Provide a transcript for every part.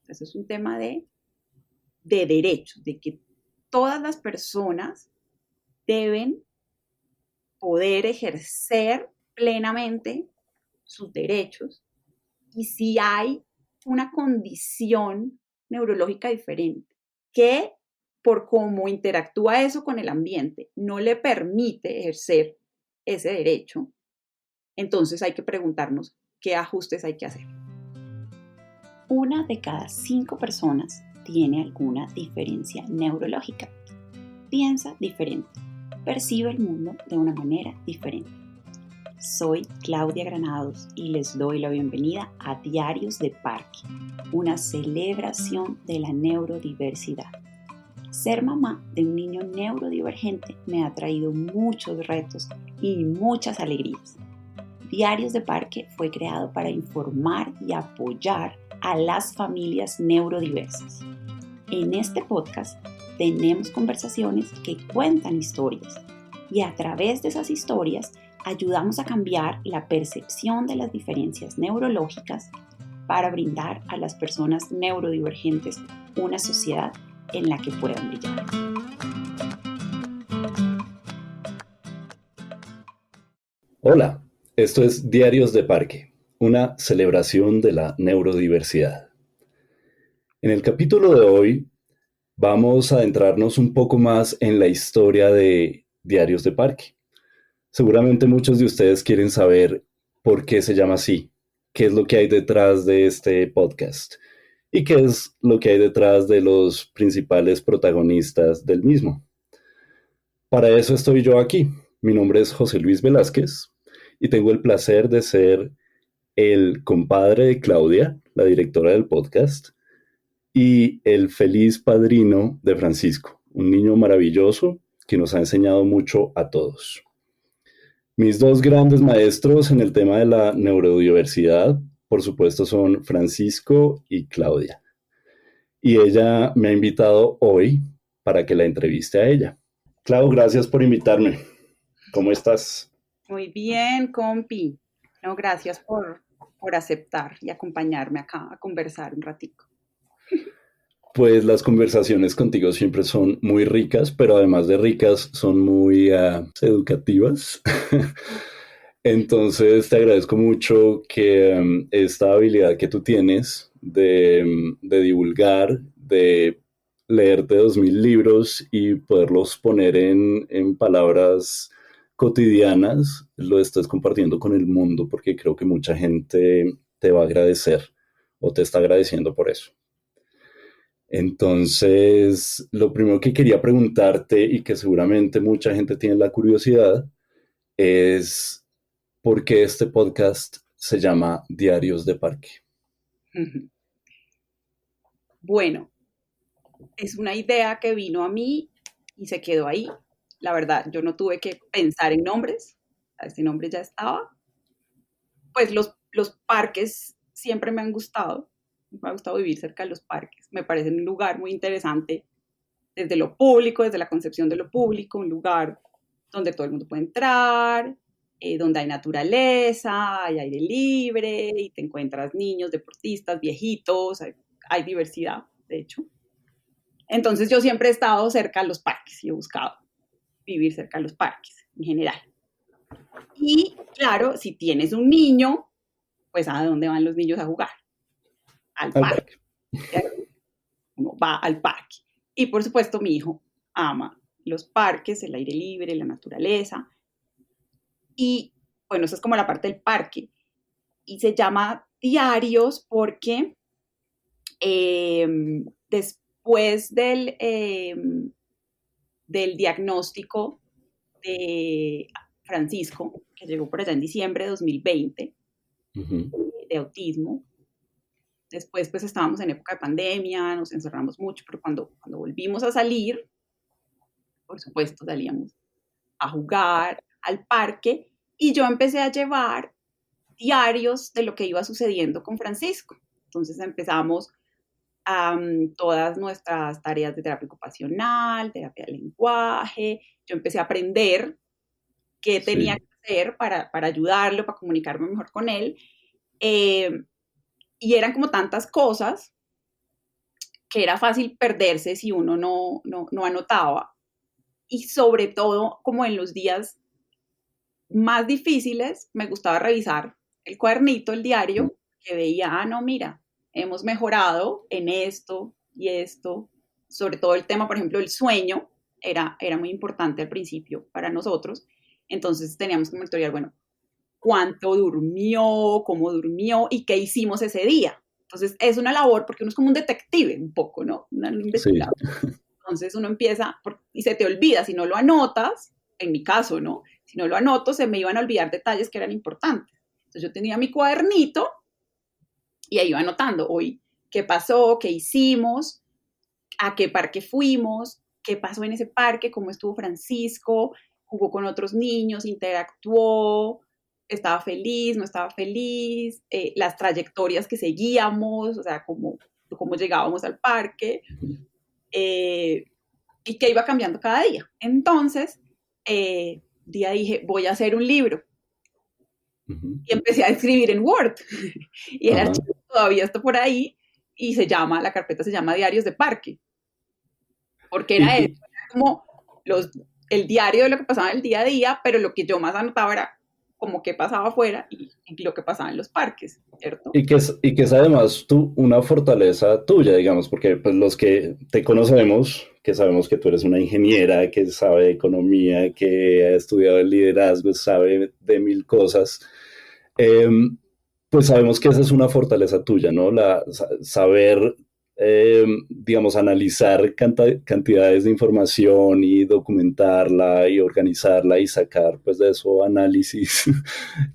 Eso es un tema de derechos, de que todas las personas deben poder ejercer plenamente sus derechos, y si hay una condición neurológica diferente que por cómo interactúa eso con el ambiente no le permite ejercer ese derecho, entonces hay que preguntarnos qué ajustes hay que hacer. 1 de cada 5 personas tiene alguna diferencia neurológica. Piensa diferente, percibe el mundo de una manera diferente. Soy Claudia Granados y les doy la bienvenida a Diarios de Parque, una celebración de la neurodiversidad. Ser mamá de un niño neurodivergente me ha traído muchos retos y muchas alegrías. Diarios de Parque fue creado para informar y apoyar a las familias neurodiversas. En este podcast tenemos conversaciones que cuentan historias y a través de esas historias ayudamos a cambiar la percepción de las diferencias neurológicas para brindar a las personas neurodivergentes una sociedad en la que puedan brillar. Hola, esto es Diarios de Parque, una celebración de la neurodiversidad. En el capítulo de hoy vamos a adentrarnos un poco más en la historia de Diarios de Parque. Seguramente muchos de ustedes quieren saber por qué se llama así, qué es lo que hay detrás de este podcast y qué es lo que hay detrás de los principales protagonistas del mismo. Para eso estoy yo aquí. Mi nombre es José Luis Velázquez y tengo el placer de ser el compadre de Claudia, la directora del podcast, y el feliz padrino de Francisco, un niño maravilloso que nos ha enseñado mucho a todos. Mis dos grandes maestros en el tema de la neurodiversidad, por supuesto, son Francisco y Claudia. Y ella me ha invitado hoy para que la entreviste a ella. Clau, gracias por invitarme. ¿Cómo estás? Muy bien, compi. No, gracias por aceptar y acompañarme acá a conversar un ratico. Pues las conversaciones contigo siempre son muy ricas, pero además de ricas, son muy educativas. Entonces te agradezco mucho que esta habilidad que tú tienes de divulgar, de leerte 2000 libros y poderlos poner en palabras cotidianas, lo estés compartiendo con el mundo, porque creo que mucha gente te va a agradecer o te está agradeciendo por eso. Entonces, lo primero que quería preguntarte y que seguramente mucha gente tiene la curiosidad es ¿por qué este podcast se llama Diarios de Parque? Bueno, es una idea que vino a mí y se quedó ahí. La verdad, yo no tuve que pensar en nombres, este nombre ya estaba. Pues los parques siempre me han gustado vivir cerca de los parques, me parecen un lugar muy interesante desde lo público, desde la concepción de lo público, un lugar donde todo el mundo puede entrar, donde hay naturaleza, hay aire libre y te encuentras niños, deportistas, viejitos, hay diversidad, de hecho. Entonces yo siempre he estado cerca de los parques y he buscado vivir cerca de los parques en general. Y claro, si tienes un niño, pues ¿a dónde van los niños a jugar? Al parque. Uno va al parque. Y por supuesto mi hijo ama los parques, el aire libre, la naturaleza. Y bueno, eso es como la parte del parque. Y se llama Diarios porque después del diagnóstico de Francisco, que llegó por allá en diciembre de 2020, de autismo. Después, pues estábamos en época de pandemia, nos encerramos mucho, pero cuando volvimos a salir, por supuesto, salíamos a jugar al parque y yo empecé a llevar diarios de lo que iba sucediendo con Francisco. Entonces empezamos todas nuestras tareas de terapia ocupacional, terapia de lenguaje. Yo empecé a aprender qué tenía que hacer para ayudarlo, para comunicarme mejor con él. Y eran como tantas cosas que era fácil perderse si uno no anotaba. Y sobre todo, como en los días más difíciles, me gustaba revisar el cuadernito, el diario, que veía, no, mira, hemos mejorado en esto y esto. Sobre todo el tema, por ejemplo, el sueño era muy importante al principio para nosotros. Entonces teníamos que monitorear, bueno, cuánto durmió, cómo durmió y qué hicimos ese día. Entonces es una labor, porque uno es como un detective un poco, ¿no? Un Sí. investigador. Entonces uno empieza y se te olvida, si no lo anotas, en mi caso, ¿no? Si no lo anoto, se me iban a olvidar detalles que eran importantes. Entonces yo tenía mi cuadernito y ahí iba anotando, hoy, qué pasó, qué hicimos, a qué parque fuimos, qué pasó en ese parque, cómo estuvo Francisco, jugó con otros niños, interactuó, estaba feliz, no estaba feliz, las trayectorias que seguíamos, o sea, cómo llegábamos al parque, y que iba cambiando cada día. Entonces, día dije, voy a hacer un libro. Y empecé a escribir en Word. Y el Ajá. archivo todavía está por ahí y la carpeta se llama Diarios de Parque. Porque era Y, eso, era como el diario de lo que pasaba en el día a día, pero lo que yo más anotaba era como qué pasaba afuera y lo que pasaba en los parques, ¿cierto? y que es además una fortaleza tuya, digamos, porque pues los que te conocemos, que sabemos que tú eres una ingeniera, que sabe de economía, que ha estudiado el liderazgo, sabe de mil cosas, eh, pues sabemos que esa es una fortaleza tuya, ¿no? Saber, digamos, analizar cantidades de información y documentarla y organizarla y sacar, pues, de eso análisis,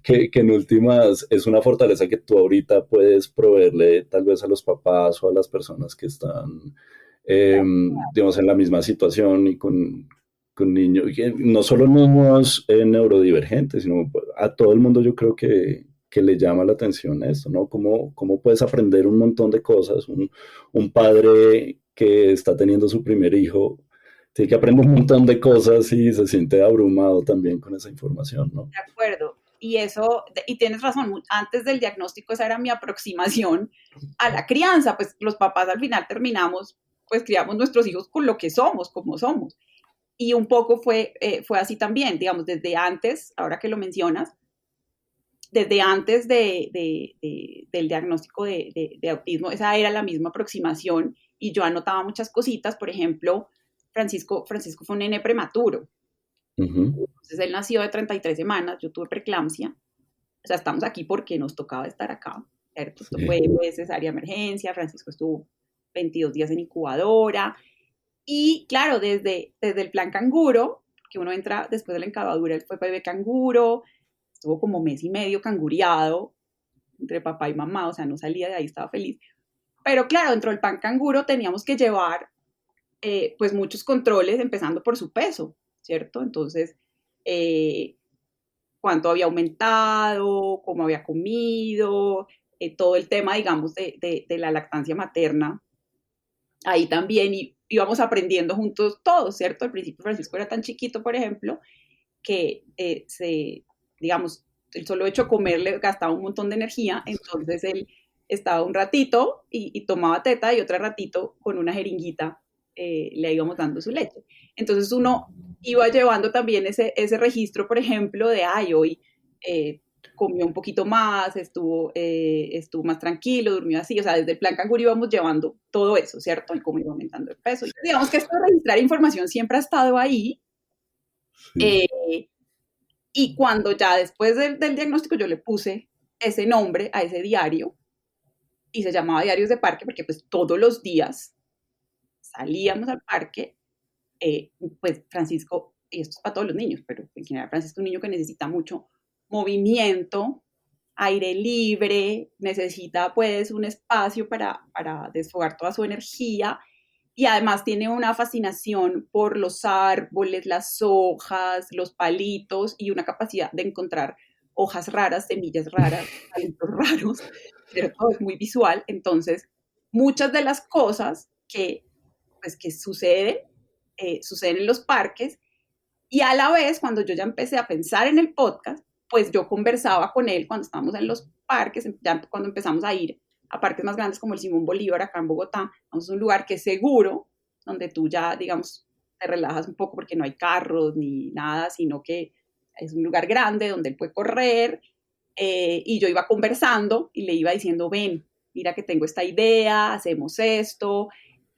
que en últimas es una fortaleza que tú ahorita puedes proveerle tal vez a los papás o a las personas que están, digamos, en la misma situación y con niños, no solo niños neurodivergentes, sino a todo el mundo yo creo que le llama la atención esto, ¿no? ¿Cómo puedes aprender un montón de cosas? Un padre que está teniendo su primer hijo tiene que aprender un montón de cosas y se siente abrumado también con esa información, ¿no? De acuerdo. Y tienes razón, antes del diagnóstico esa era mi aproximación a la crianza, pues los papás al final terminamos, pues criamos nuestros hijos con lo que somos, como somos. Y un poco fue así también, digamos, desde antes, ahora que lo mencionas, desde antes del diagnóstico de autismo, esa era la misma aproximación y yo anotaba muchas cositas. Por ejemplo, Francisco fue un nene prematuro. Entonces él nació de 33 semanas, yo tuve preeclampsia, o sea, estamos aquí porque nos tocaba estar acá, ¿cierto? Esto Sí. fue cesárea de emergencia, Francisco estuvo 22 días en incubadora, y claro, desde el plan canguro, que uno entra después de la incubadora, él fue bebé canguro, estuvo como mes y medio cangureado entre papá y mamá, o sea, no salía de ahí, estaba feliz. Pero claro, dentro del plan canguro teníamos que llevar pues muchos controles, empezando por su peso, ¿cierto? Entonces, eh, cuánto había aumentado, cómo había comido, todo el tema, digamos, de la lactancia materna. Ahí también íbamos aprendiendo juntos todos, ¿cierto? Al principio Francisco era tan chiquito, por ejemplo, que digamos, el solo hecho de comer le gastaba un montón de energía, entonces él estaba un ratito y tomaba teta y otro ratito con una jeringuita le íbamos dando su leche. Entonces uno iba llevando también ese registro, por ejemplo, de, ay, hoy comió un poquito más, estuvo más tranquilo, durmió así, o sea, desde el plan canguro íbamos llevando todo eso, ¿cierto? Y cómo iba aumentando el peso. Y digamos que esto de registrar información siempre ha estado ahí. Sí. Eh, y cuando ya después del diagnóstico yo le puse ese nombre a ese diario y se llamaba Diarios de Parque porque pues todos los días salíamos al parque, pues Francisco, y esto es para todos los niños, pero en general Francisco es un niño que necesita mucho movimiento, aire libre, necesita pues un espacio para desfogar toda su energía y además tiene una fascinación por los árboles, las hojas, los palitos y una capacidad de encontrar hojas raras, semillas raras, palitos raros, ¿cierto? Es muy visual, entonces muchas de las cosas pues, que suceden en los parques y a la vez cuando yo ya empecé a pensar en el podcast, pues yo conversaba con él cuando estábamos en los parques, ya cuando empezamos a ir a parques más grandes como el Simón Bolívar acá en Bogotá. Vamos a un lugar que es seguro, donde tú ya, digamos, te relajas un poco porque no hay carros ni nada, sino que es un lugar grande donde él puede correr. Y yo iba conversando y le iba diciendo, ven, mira que tengo esta idea, hacemos esto.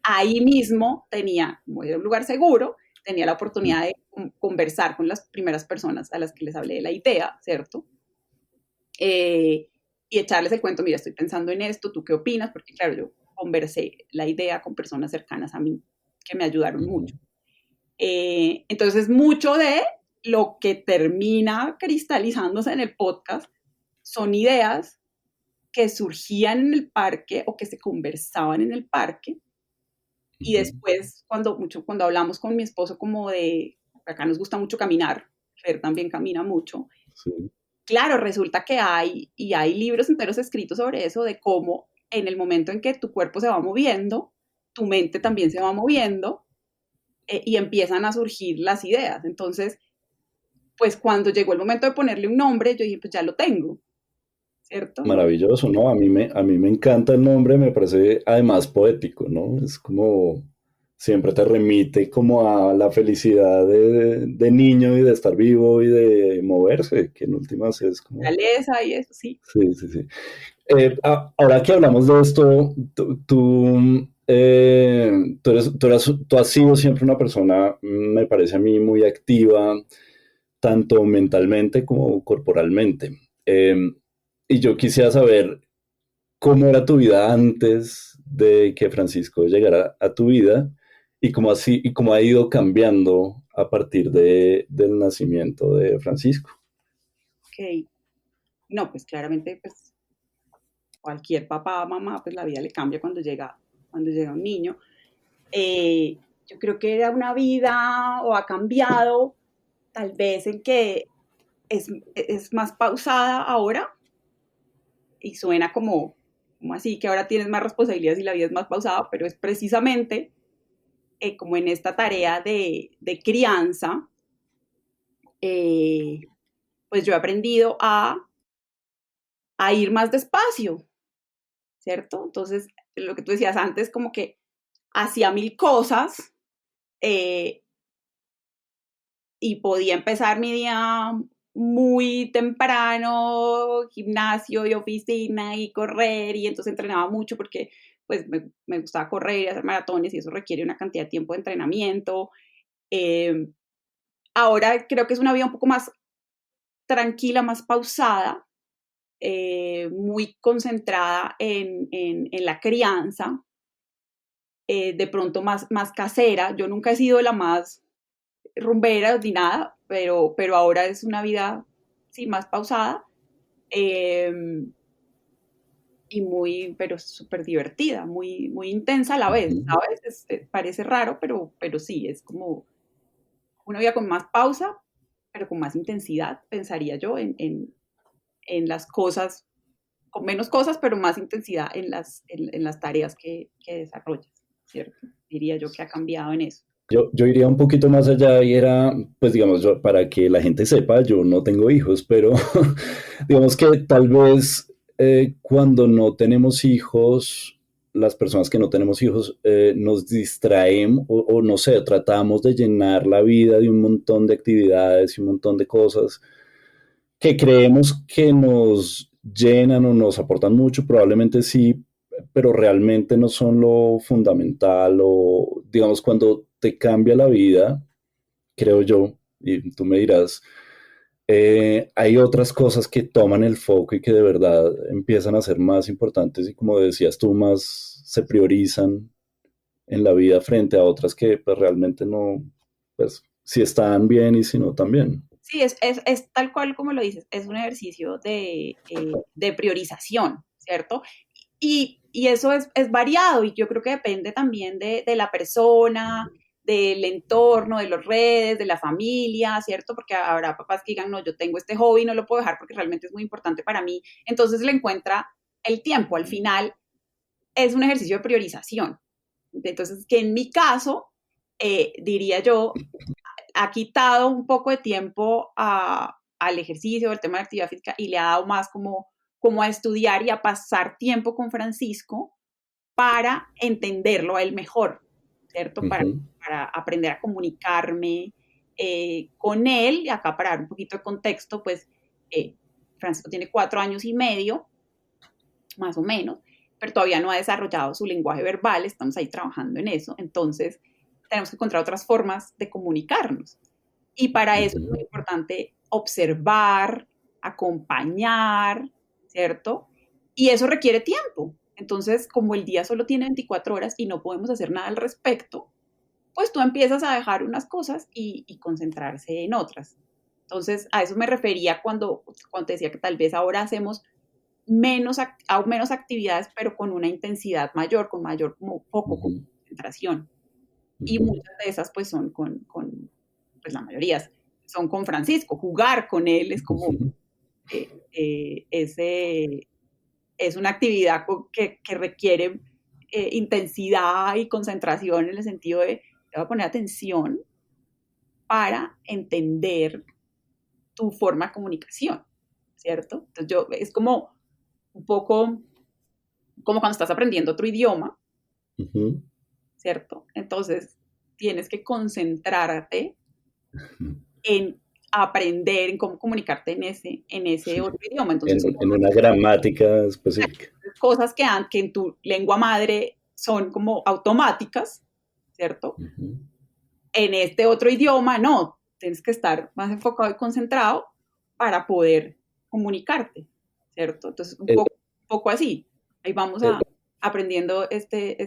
Ahí mismo tenía, como era un lugar seguro, tenía la oportunidad de conversar con las primeras personas a las que les hablé de la idea, ¿cierto? Y echarles el cuento, mira, estoy pensando en esto, ¿tú qué opinas? Porque claro, yo conversé la idea con personas cercanas a mí que me ayudaron mucho. Entonces, mucho de lo que termina cristalizándose en el podcast son ideas que surgían en el parque o que se conversaban en el parque. Y después, cuando hablamos con mi esposo como de, acá nos gusta mucho caminar, Fer también camina mucho, Sí. claro, resulta que hay libros enteros escritos sobre eso, de cómo en el momento en que tu cuerpo se va moviendo, tu mente también se va moviendo, y empiezan a surgir las ideas. Entonces, pues cuando llegó el momento de ponerle un nombre, yo dije, pues ya lo tengo, ¿cierto? Maravilloso, ¿no? A mí me encanta el nombre, me parece además poético, ¿no? Es como, siempre te remite como a la felicidad de niño y de estar vivo y de moverse, que en últimas es como... Naturaleza y eso, sí. Sí, sí, sí. Ahora que hablamos de esto, tú has sido siempre una persona, me parece a mí, muy activa, tanto mentalmente como corporalmente. Eh, y yo quisiera saber cómo era tu vida antes de que Francisco llegara a tu vida y cómo ha ido cambiando a partir del nacimiento de Francisco. Ok. No, pues claramente, pues cualquier papá, mamá, pues la vida le cambia cuando llega un niño. Yo creo que era una vida o ha cambiado tal vez en que es más pausada ahora y suena como así, que ahora tienes más responsabilidades y la vida es más pausada, pero es precisamente como en esta tarea de crianza, eh, pues yo he aprendido a ir más despacio, ¿cierto? Entonces, lo que tú decías antes, como que hacía mil cosas, eh, y podía empezar mi día muy temprano, gimnasio y oficina y correr, y entonces entrenaba mucho porque pues me gustaba correr y hacer maratones y eso requiere una cantidad de tiempo de entrenamiento. Eh, Ahora creo que es una vida un poco más tranquila, más pausada, muy concentrada en la crianza, de pronto más casera. Yo nunca he sido la más rumbera ni nada, pero ahora es una vida, sí, más pausada, eh, y pero súper divertida, muy intensa a la vez, Ujú. ¿sabes? Parece raro, pero sí, es como una vida con más pausa, pero con más intensidad, pensaría yo, en las cosas, con menos cosas, pero más intensidad en las tareas que desarrollas, ¿cierto? Diría yo que ha cambiado en eso. Yo iría un poquito más allá y era, pues digamos, para que la gente sepa, yo no tengo hijos, pero digamos que tal vez cuando no tenemos hijos, las personas que no tenemos hijos nos distraemos o no sé, tratamos de llenar la vida de un montón de actividades y un montón de cosas que creemos que nos llenan o nos aportan mucho, probablemente sí, pero realmente no son lo fundamental o digamos cuando te cambia la vida, creo yo, y tú me dirás, hay otras cosas que toman el foco y que de verdad empiezan a ser más importantes y como decías tú, más se priorizan en la vida frente a otras que pues realmente no, pues si están bien y si no también. Sí, es tal cual como lo dices, es un ejercicio de priorización, ¿cierto? Y eso es variado y yo creo que depende también de la persona, del entorno, de las redes, de la familia, ¿cierto? Porque habrá papás que digan, no, yo tengo este hobby, no lo puedo dejar porque realmente es muy importante para mí. Entonces le encuentra el tiempo. Al final es un ejercicio de priorización. Entonces, que en mi caso, diría yo, ha quitado un poco de tiempo al ejercicio, al tema de actividad física y le ha dado más como como a estudiar y a pasar tiempo con Francisco para entenderlo a él mejor, ¿cierto? Para aprender a comunicarme con él. Y acá para dar un poquito de contexto, pues Francisco tiene 4 años y medio, más o menos, pero todavía no ha desarrollado su lenguaje verbal, estamos ahí trabajando en eso, entonces tenemos que encontrar otras formas de comunicarnos. Y para eso es muy importante observar, acompañar, ¿cierto? Y eso requiere tiempo. Entonces, como el día solo tiene 24 horas y no podemos hacer nada al respecto, pues tú empiezas a dejar unas cosas y concentrarse en otras. Entonces, a eso me refería cuando te decía que tal vez ahora hacemos menos actividades, pero con una intensidad mayor, con mayor foco, con concentración. Y muchas de esas pues son pues la mayoría son con Francisco. Jugar con él es como, es una actividad que requiere intensidad y concentración en el sentido de, te voy a poner atención para entender tu forma de comunicación, ¿cierto? Entonces es como un poco como cuando estás aprendiendo otro idioma, ¿cierto? Entonces tienes que concentrarte en aprender, en cómo comunicarte en ese otro idioma. Entonces, en una gramática específica. Cosas que en tu lengua madre son como automáticas, ¿cierto? En este otro idioma, no. Tienes que estar más enfocado y concentrado para poder comunicarte, ¿cierto? Entonces, un poco así. Ahí vamos aprendiendo este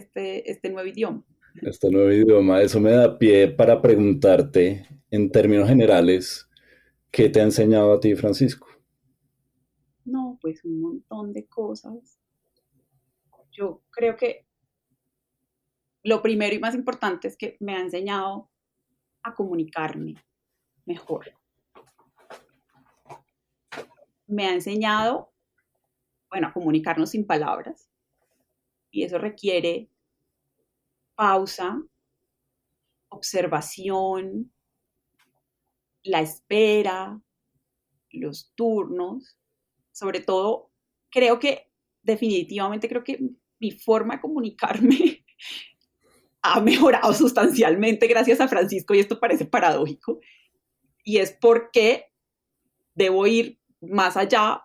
nuevo idioma. Este nuevo idioma, eso me da pie para preguntarte, en términos generales, ¿qué te ha enseñado a ti, Francisco? No, pues un montón de cosas. Yo creo que lo primero y más importante es que me ha enseñado a comunicarme mejor. Me ha enseñado, bueno, a comunicarnos sin palabras. Y eso requiere pausa, observación, la espera, los turnos. Sobre todo, definitivamente creo que mi forma de comunicarme ha mejorado sustancialmente gracias a Francisco, y esto parece paradójico, y es porque debo ir más allá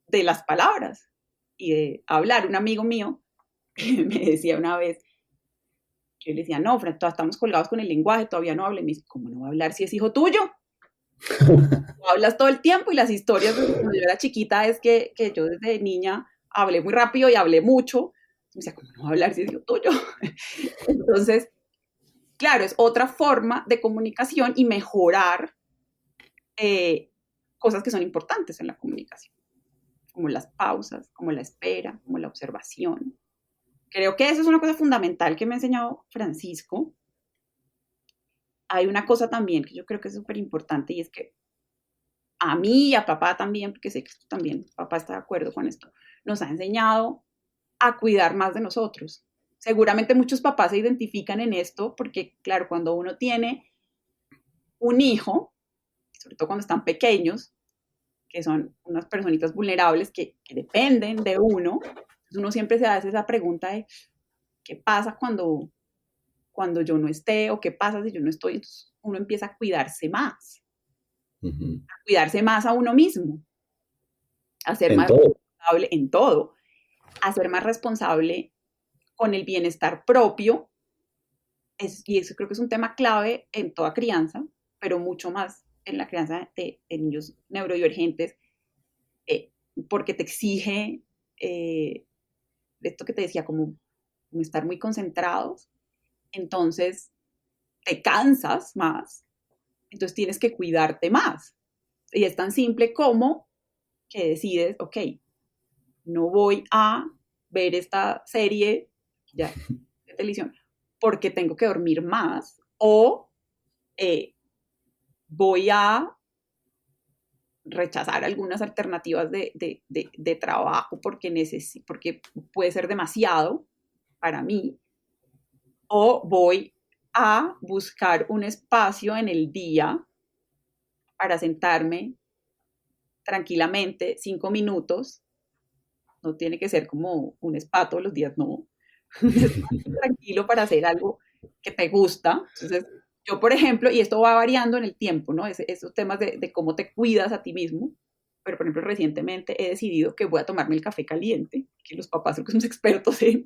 de las palabras y de hablar. Un amigo mío me decía una vez, yo le decía, no, Fran, todavía estamos colgados con el lenguaje, todavía no hablo. Y me dice, ¿cómo no va a hablar si es hijo tuyo? Tú hablas todo el tiempo, y las historias de cuando yo era chiquita es que yo desde niña hablé muy rápido y hablé mucho. Me decía, ¿cómo no va a hablar si es hijo tuyo? Entonces, claro, es otra forma de comunicación y mejorar cosas que son importantes en la comunicación, como las pausas, como la espera, como la observación. Creo que eso es una cosa fundamental que me ha enseñado Francisco. Hay una cosa también que yo creo que es súper importante, y es que a mí y a papá también, porque sé que esto también, papá está de acuerdo con esto, nos ha enseñado a cuidar más de nosotros. Seguramente muchos papás se identifican en esto porque, claro, cuando uno tiene un hijo, sobre todo cuando están pequeños, que son unas personitas vulnerables que dependen de uno, entonces uno siempre se hace esa pregunta de ¿qué pasa cuando yo no esté? ¿O qué pasa si yo no estoy? Entonces uno empieza a cuidarse más, a cuidarse más a uno mismo, a ser más responsable en todo, a ser más responsable con el bienestar propio. Y eso creo que es un tema clave en toda crianza, pero mucho más en la crianza de niños neurodivergentes, porque te exige esto que te decía, como estar muy concentrados. Entonces te cansas más, entonces tienes que cuidarte más. Y es tan simple como que decides, ok, no voy a ver esta serie ya de televisión porque tengo que dormir más, o voy a rechazar algunas alternativas de trabajo porque puede ser demasiado para mí, o voy a buscar un espacio en el día para sentarme tranquilamente 5 minutos no tiene que ser como un spa todos los días, no. Un espacio tranquilo para hacer algo que te gusta. Entonces, yo, por ejemplo, y esto va variando en el tiempo, ¿no? Esos temas de cómo te cuidas a ti mismo. Pero, por ejemplo, recientemente he decidido que voy a tomarme el café caliente, que los papás son unos expertos en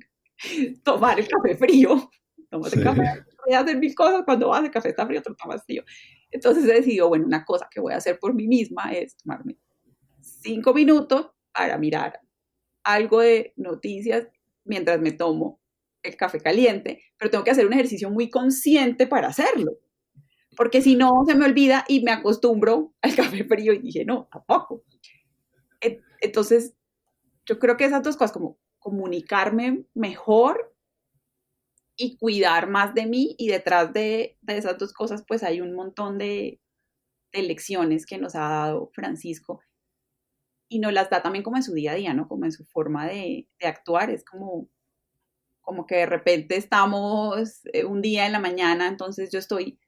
tomar el café frío. Tomas el Sí. café, puedes hacer mil cosas, cuando vas, el café está frío, te lo tomas frío. Entonces he decidido, bueno, una cosa que voy a hacer por mí misma es tomarme 5 minutos para mirar algo de noticias mientras me tomo el café caliente, pero tengo que hacer un ejercicio muy consciente para hacerlo, porque si no se me olvida y me acostumbro al café frío y dije, no, tampoco. Entonces, yo creo que esas dos cosas, como comunicarme mejor y cuidar más de mí, y detrás de esas dos cosas, pues hay un montón de lecciones que nos ha dado Francisco y nos las da también como en su día a día, ¿no? Como en su forma de actuar. Es como que de repente estamos un día en la mañana, entonces yo estoy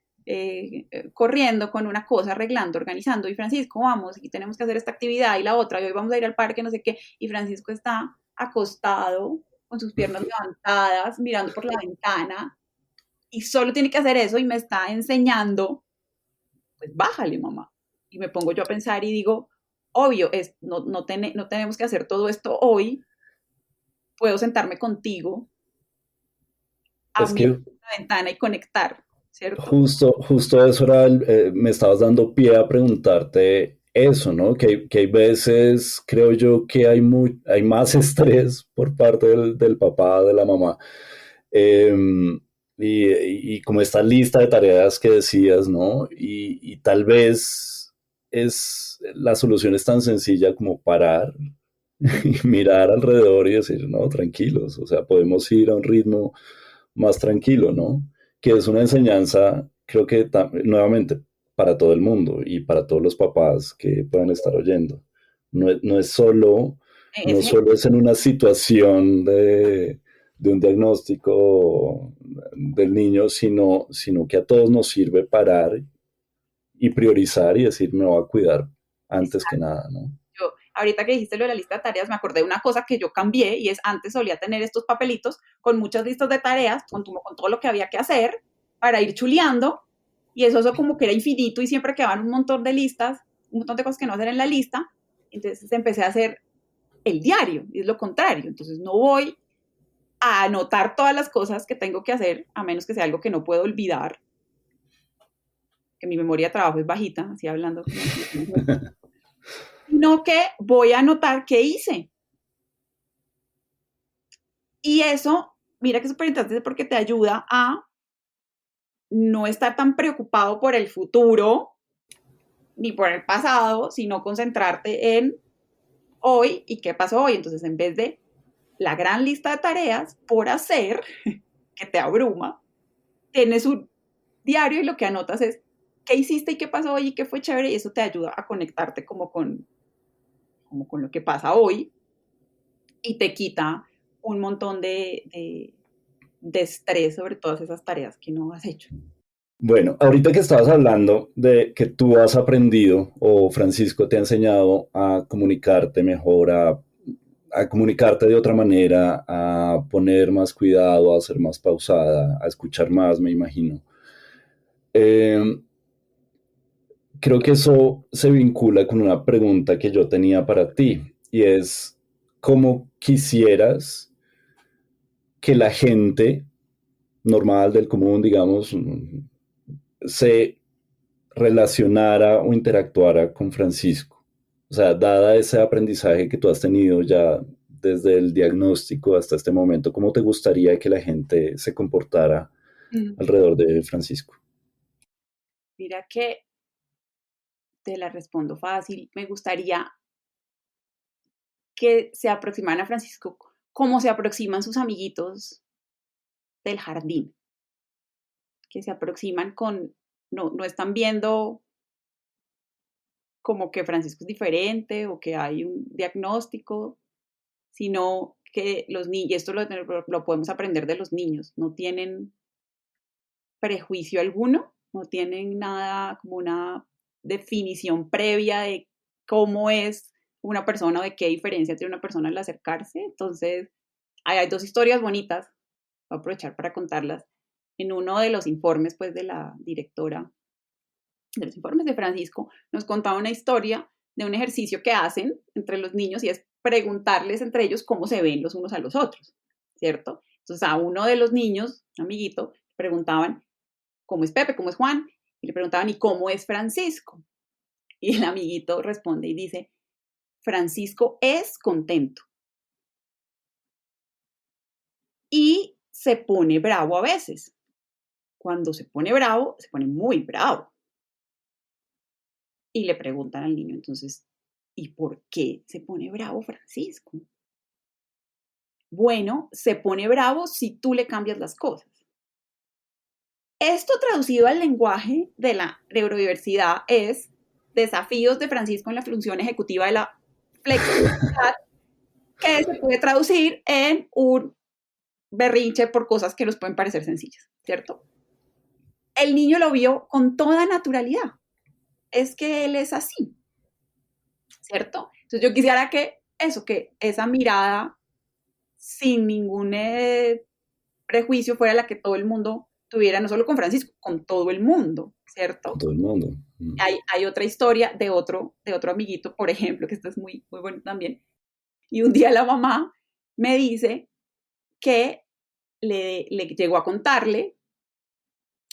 corriendo con una cosa, arreglando, organizando, y Francisco, vamos, y tenemos que hacer esta actividad y la otra, y hoy vamos a ir al parque, no sé qué, y Francisco está acostado con sus piernas levantadas, mirando por la ventana, y solo tiene que hacer eso y me está enseñando, pues bájale, mamá. Y me pongo yo a pensar y digo, obvio, no tenemos que hacer todo esto hoy, puedo sentarme contigo a Es mirar que la ventana y conectar, ¿cierto? justo eso era, me estabas dando pie a preguntarte eso, ¿no? Que hay veces, creo yo, que hay más estrés por parte del papá, de la mamá. Em, y como esta lista de tareas que decías, ¿no? Y tal vez la solución es tan sencilla como parar y mirar alrededor y decir, no, tranquilos, o sea, podemos ir a un ritmo más tranquilo, ¿no? Que es una enseñanza, creo que nuevamente, para todo el mundo y para todos los papás que puedan estar oyendo. No es solo, no Ese, solo es en una situación de un diagnóstico del niño, sino que a todos nos sirve parar y priorizar y decir, me voy a cuidar antes que nada, ¿no? yo, ahorita que dijiste lo de la lista de tareas, me acordé de una cosa que yo cambié, y es, antes solía tener estos papelitos con muchas listas de tareas, con todo lo que había que hacer para ir chuleando, y eso como que era infinito y siempre quedaban un montón de listas, un montón de cosas que no hacer en la lista. Entonces empecé a hacer el diario, y es lo contrario. Entonces no voy a anotar todas las cosas que tengo que hacer, a menos que sea algo que no puedo olvidar, que mi memoria de trabajo es bajita, así hablando como, sino que voy a anotar qué hice. Y eso, mira que es súper interesante porque te ayuda a no estar tan preocupado por el futuro ni por el pasado, sino concentrarte en hoy y qué pasó hoy. Entonces, en vez de la gran lista de tareas por hacer, que te abruma, tienes un diario y lo que anotas es qué hiciste y qué pasó hoy y qué fue chévere, y eso te ayuda a conectarte como con lo que pasa hoy, y te quita un montón de estrés sobre todas esas tareas que no has hecho. Bueno, ahorita que estabas hablando de que tú has aprendido o Francisco te ha enseñado a comunicarte mejor, a comunicarte de otra manera, a poner más cuidado, a ser más pausada, a escuchar más, me imagino. Eh, Creo que eso se vincula con una pregunta que yo tenía para ti y es, ¿cómo quisieras que la gente normal del común, digamos, se relacionara o interactuara con Francisco? O sea, dada ese aprendizaje que tú has tenido ya desde el diagnóstico hasta este momento, ¿cómo te gustaría que la gente se comportara Mm. alrededor de Francisco? Mira que te la respondo fácil. Me gustaría que se aproximaran a Francisco como se aproximan sus amiguitos del jardín, que se aproximan no están viendo como que Francisco es diferente o que hay un diagnóstico, sino que los niños, y esto lo podemos aprender de los niños, no tienen prejuicio alguno, no tienen nada como una definición previa de cómo es una persona o de qué diferencia tiene una persona al acercarse. Entonces, hay dos historias bonitas, voy a aprovechar para contarlas. En uno de los informes, pues, de la directora, de los informes de Francisco, nos contaba una historia de un ejercicio que hacen entre los niños y es preguntarles entre ellos cómo se ven los unos a los otros, ¿cierto? Entonces, a uno de los niños, un amiguito, preguntaban, ¿cómo es Pepe? ¿Cómo es Juan? Y le preguntaban, ¿y cómo es Francisco? Y el amiguito responde y dice, Francisco es contento y se pone bravo a veces. Cuando se pone bravo, se pone muy bravo. Y le preguntan al niño, entonces, ¿y por qué se pone bravo Francisco? Bueno, se pone bravo si tú le cambias las cosas. Esto traducido al lenguaje de la neurodiversidad es desafíos de Francisco en la función ejecutiva de la flexibilidad, que se puede traducir en un berrinche por cosas que nos pueden parecer sencillas, ¿cierto? El niño lo vio con toda naturalidad. Es que él es así, ¿cierto? Entonces yo quisiera que esa mirada sin ningún prejuicio fuera la que todo el mundo tuviera, no solo con Francisco, con todo el mundo, ¿cierto? Con todo el mundo. Hay otra historia de otro amiguito, por ejemplo, que esto es muy, muy bueno también. Y un día la mamá me dice que le llegó a contarle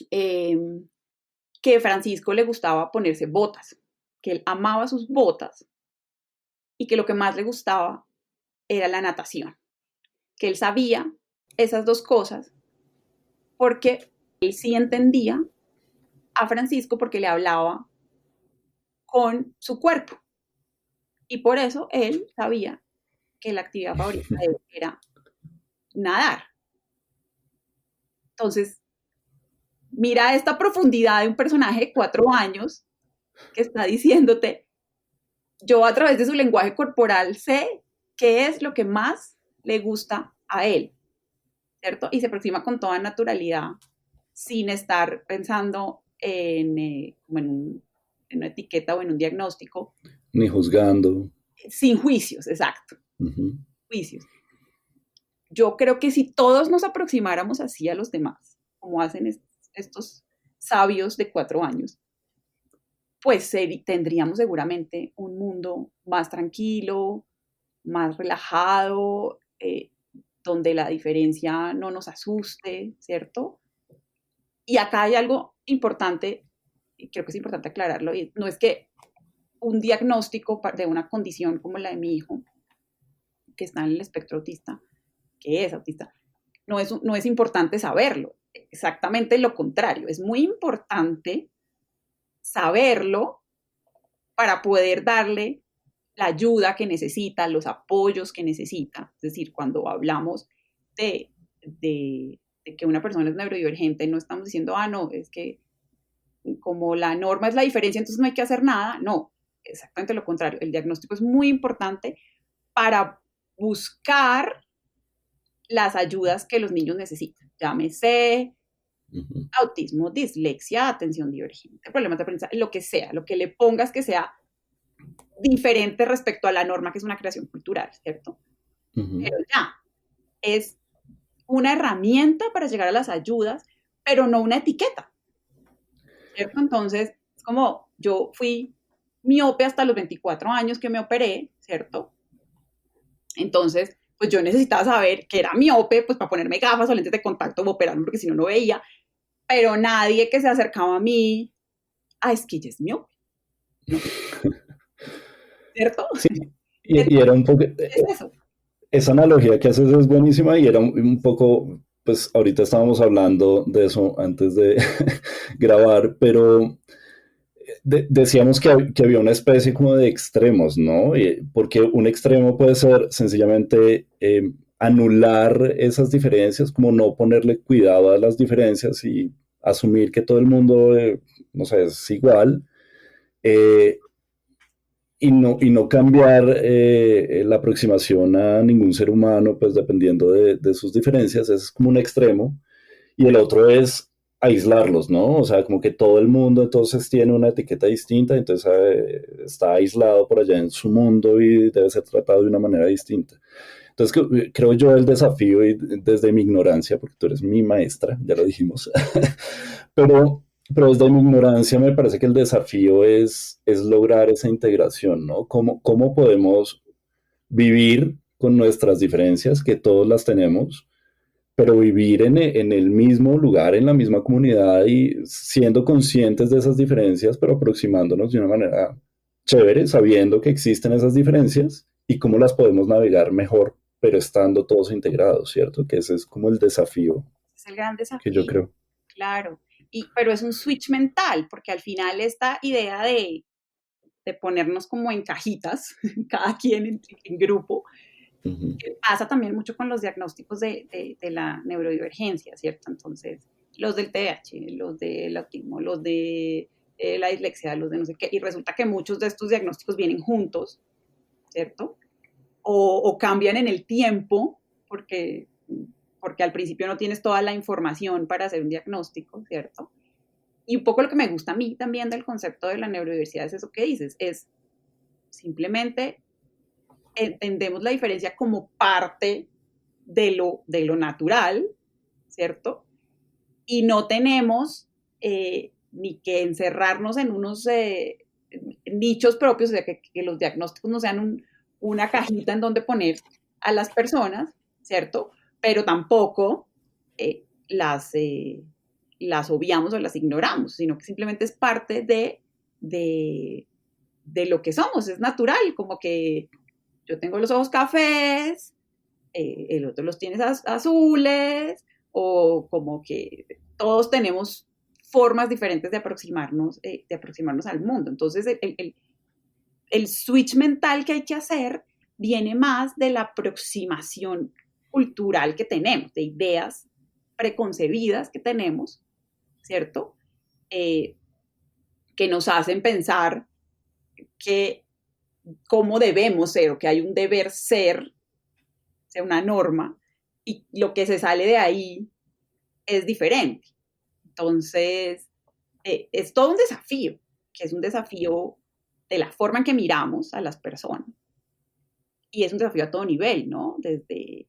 que Francisco le gustaba ponerse botas, que él amaba sus botas y que lo que más le gustaba era la natación, que él sabía esas dos cosas porque él sí entendía a Francisco porque le hablaba con su cuerpo y por eso él sabía que la actividad favorita de él era nadar. Entonces, mira esta profundidad de un personaje de 4 años que está diciéndote, yo a través de su lenguaje corporal sé qué es lo que más le gusta a él, ¿cierto? Y se aproxima con toda naturalidad, sin estar pensando en una etiqueta o en un diagnóstico. Ni juzgando. Sin juicios, exacto. Juicios. Yo creo que si todos nos aproximáramos así a los demás, como hacen estos sabios de 4 años, pues tendríamos seguramente un mundo más tranquilo, más relajado, donde la diferencia no nos asuste, ¿cierto? Y acá hay algo importante, y creo que es importante aclararlo, y no es que un diagnóstico de una condición como la de mi hijo, que está en el espectro autista, que es autista, no es importante saberlo, exactamente lo contrario, es muy importante saberlo para poder darle la ayuda que necesita, los apoyos que necesita. Es decir, cuando hablamos de que una persona es neurodivergente, no estamos diciendo, no, es que como la norma es la diferencia, entonces no hay que hacer nada. No, exactamente lo contrario. El diagnóstico es muy importante para buscar las ayudas que los niños necesitan. Llámese autismo, dislexia, atención divergente, problemas de aprendizaje, lo que sea, lo que le pongas que sea diferente respecto a la norma, que es una creación cultural, ¿cierto? Pero ya, es una herramienta para llegar a las ayudas, pero no una etiqueta, ¿cierto? Entonces, es como yo fui miope hasta los 24 años que me operé, ¿cierto? Entonces, pues yo necesitaba saber que era miope, pues para ponerme gafas o lentes de contacto o operarme, porque si no, no veía, pero nadie que se acercaba a mí, es que ella es miope, ¿no? ¿Cierto? Sí, y era un poco... Es eso. Esa analogía que haces es buenísima y era un poco, pues ahorita estábamos hablando de eso antes de grabar, pero decíamos que había una especie como de extremos, ¿no? Porque un extremo puede ser sencillamente anular esas diferencias, como no ponerle cuidado a las diferencias y asumir que todo el mundo, no sé, es igual. Y no cambiar la aproximación a ningún ser humano, pues dependiendo de sus diferencias, ese es como un extremo. Y el otro es aislarlos, ¿no? O sea, como que todo el mundo entonces tiene una etiqueta distinta, entonces está aislado por allá en su mundo y debe ser tratado de una manera distinta. Entonces creo yo el desafío y desde mi ignorancia, porque tú eres mi maestra, ya lo dijimos, pero, pero desde mi ignorancia me parece que el desafío es lograr esa integración, ¿no? ¿Cómo podemos vivir con nuestras diferencias, que todos las tenemos, pero vivir en el mismo lugar, en la misma comunidad y siendo conscientes de esas diferencias, pero aproximándonos de una manera chévere, sabiendo que existen esas diferencias y cómo las podemos navegar mejor, pero estando todos integrados, ¿cierto? Que ese es como el desafío Es el gran que yo desafío, creo. claro. Pero es un switch mental, porque al final esta idea de ponernos como en cajitas, cada quien en grupo, Ujú. pasa también mucho con los diagnósticos de la neurodivergencia, ¿cierto? Entonces, los del TDAH, los del autismo, los de la dislexia, los de no sé qué, y resulta que muchos de estos diagnósticos vienen juntos, ¿cierto? O cambian en el tiempo, porque al principio no tienes toda la información para hacer un diagnóstico, ¿cierto? Y un poco lo que me gusta a mí también del concepto de la neurodiversidad es eso que dices, es simplemente entendemos la diferencia como parte de lo natural, ¿cierto? Y no tenemos ni que encerrarnos en unos nichos propios, o sea, que los diagnósticos no sean una cajita en donde poner a las personas, ¿cierto? Pero tampoco las obviamos o las ignoramos, sino que simplemente es parte de, de lo que somos, es natural, como que yo tengo los ojos cafés, el otro los tiene azules, o como que todos tenemos formas diferentes de aproximarnos al mundo. Entonces, el switch mental que hay que hacer viene más de la aproximación cultural que tenemos, de ideas preconcebidas que tenemos, ¿cierto? Eh, que nos hacen pensar que cómo debemos ser o que hay un deber ser, sea una norma, y lo que se sale de ahí es diferente. Entonces, es todo un desafío, que es un desafío de la forma en que miramos a las personas. Y es un desafío a todo nivel, ¿no? Desde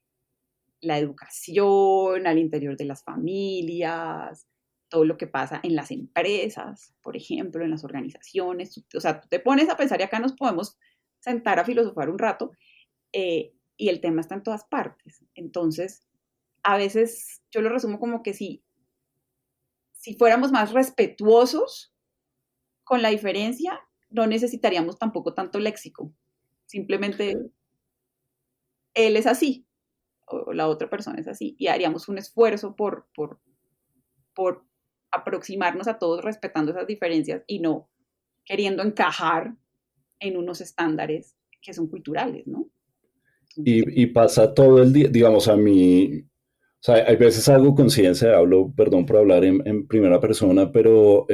la educación, al interior de las familias, todo lo que pasa en las empresas, por ejemplo, en las organizaciones. O sea, tú te pones a pensar y acá nos podemos sentar a filosofar un rato, y el tema está en todas partes. Entonces, a veces yo lo resumo como que si fuéramos más respetuosos con la diferencia, no necesitaríamos tampoco tanto léxico. Simplemente él es así, o la otra persona es así, y haríamos un esfuerzo por aproximarnos a todos respetando esas diferencias y no queriendo encajar en unos estándares que son culturales, ¿no? Entonces, Y pasa todo el día, digamos, a mí, o sea, hay veces hago conciencia, hablo, perdón por hablar en primera persona, pero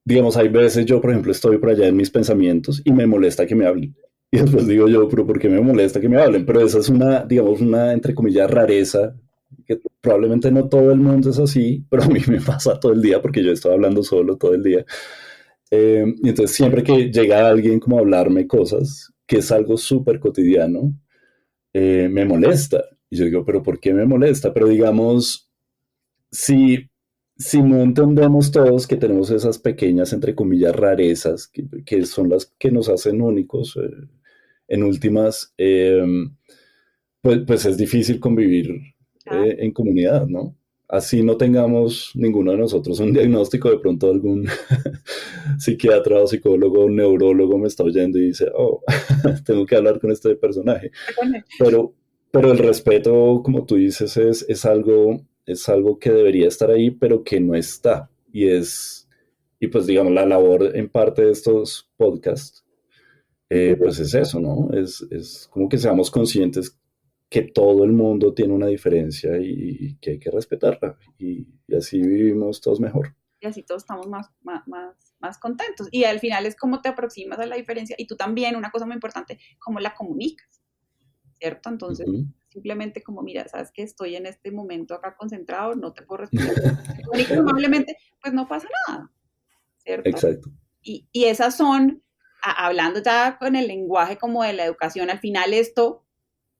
digamos, hay veces yo, por ejemplo, estoy por allá en mis pensamientos y me molesta que me hablen. Y después digo yo, pero ¿por qué me molesta que me hablen? Pero esa es una, digamos, una, entre comillas, rareza, que probablemente no todo el mundo es así, pero a mí me pasa todo el día porque yo estoy hablando solo todo el día. Y entonces siempre que llega alguien como a hablarme cosas, que es algo súper cotidiano, me molesta. Y yo digo, pero ¿por qué me molesta? Pero digamos, si, si no entendemos todos que tenemos esas pequeñas, entre comillas, rarezas, que son las que nos hacen únicos, en últimas, pues es difícil convivir claro, en comunidad, ¿no? Así no tengamos ninguno de nosotros un diagnóstico, de pronto algún psiquiatra o psicólogo o neurólogo me está oyendo y dice, oh, tengo que hablar con este personaje. Pero, pero el respeto, como tú dices, es algo que debería estar ahí, pero que no está. Y pues digamos, la labor en parte de estos podcasts, pues es eso, ¿no? Es como que seamos conscientes que todo el mundo tiene una diferencia y que hay que respetarla. Y así vivimos todos mejor. y así todos estamos más contentos. Y al final es cómo te aproximas a la diferencia y tú también, una cosa muy importante, cómo la comunicas, ¿cierto? Entonces, Ujú. simplemente como, mira, sabes que estoy en este momento acá concentrado, no te puedo responder. Te comunicas amablemente, pues no pasa nada, ¿cierto? Exacto. Y esas son, hablando ya con el lenguaje como de la educación, al final esto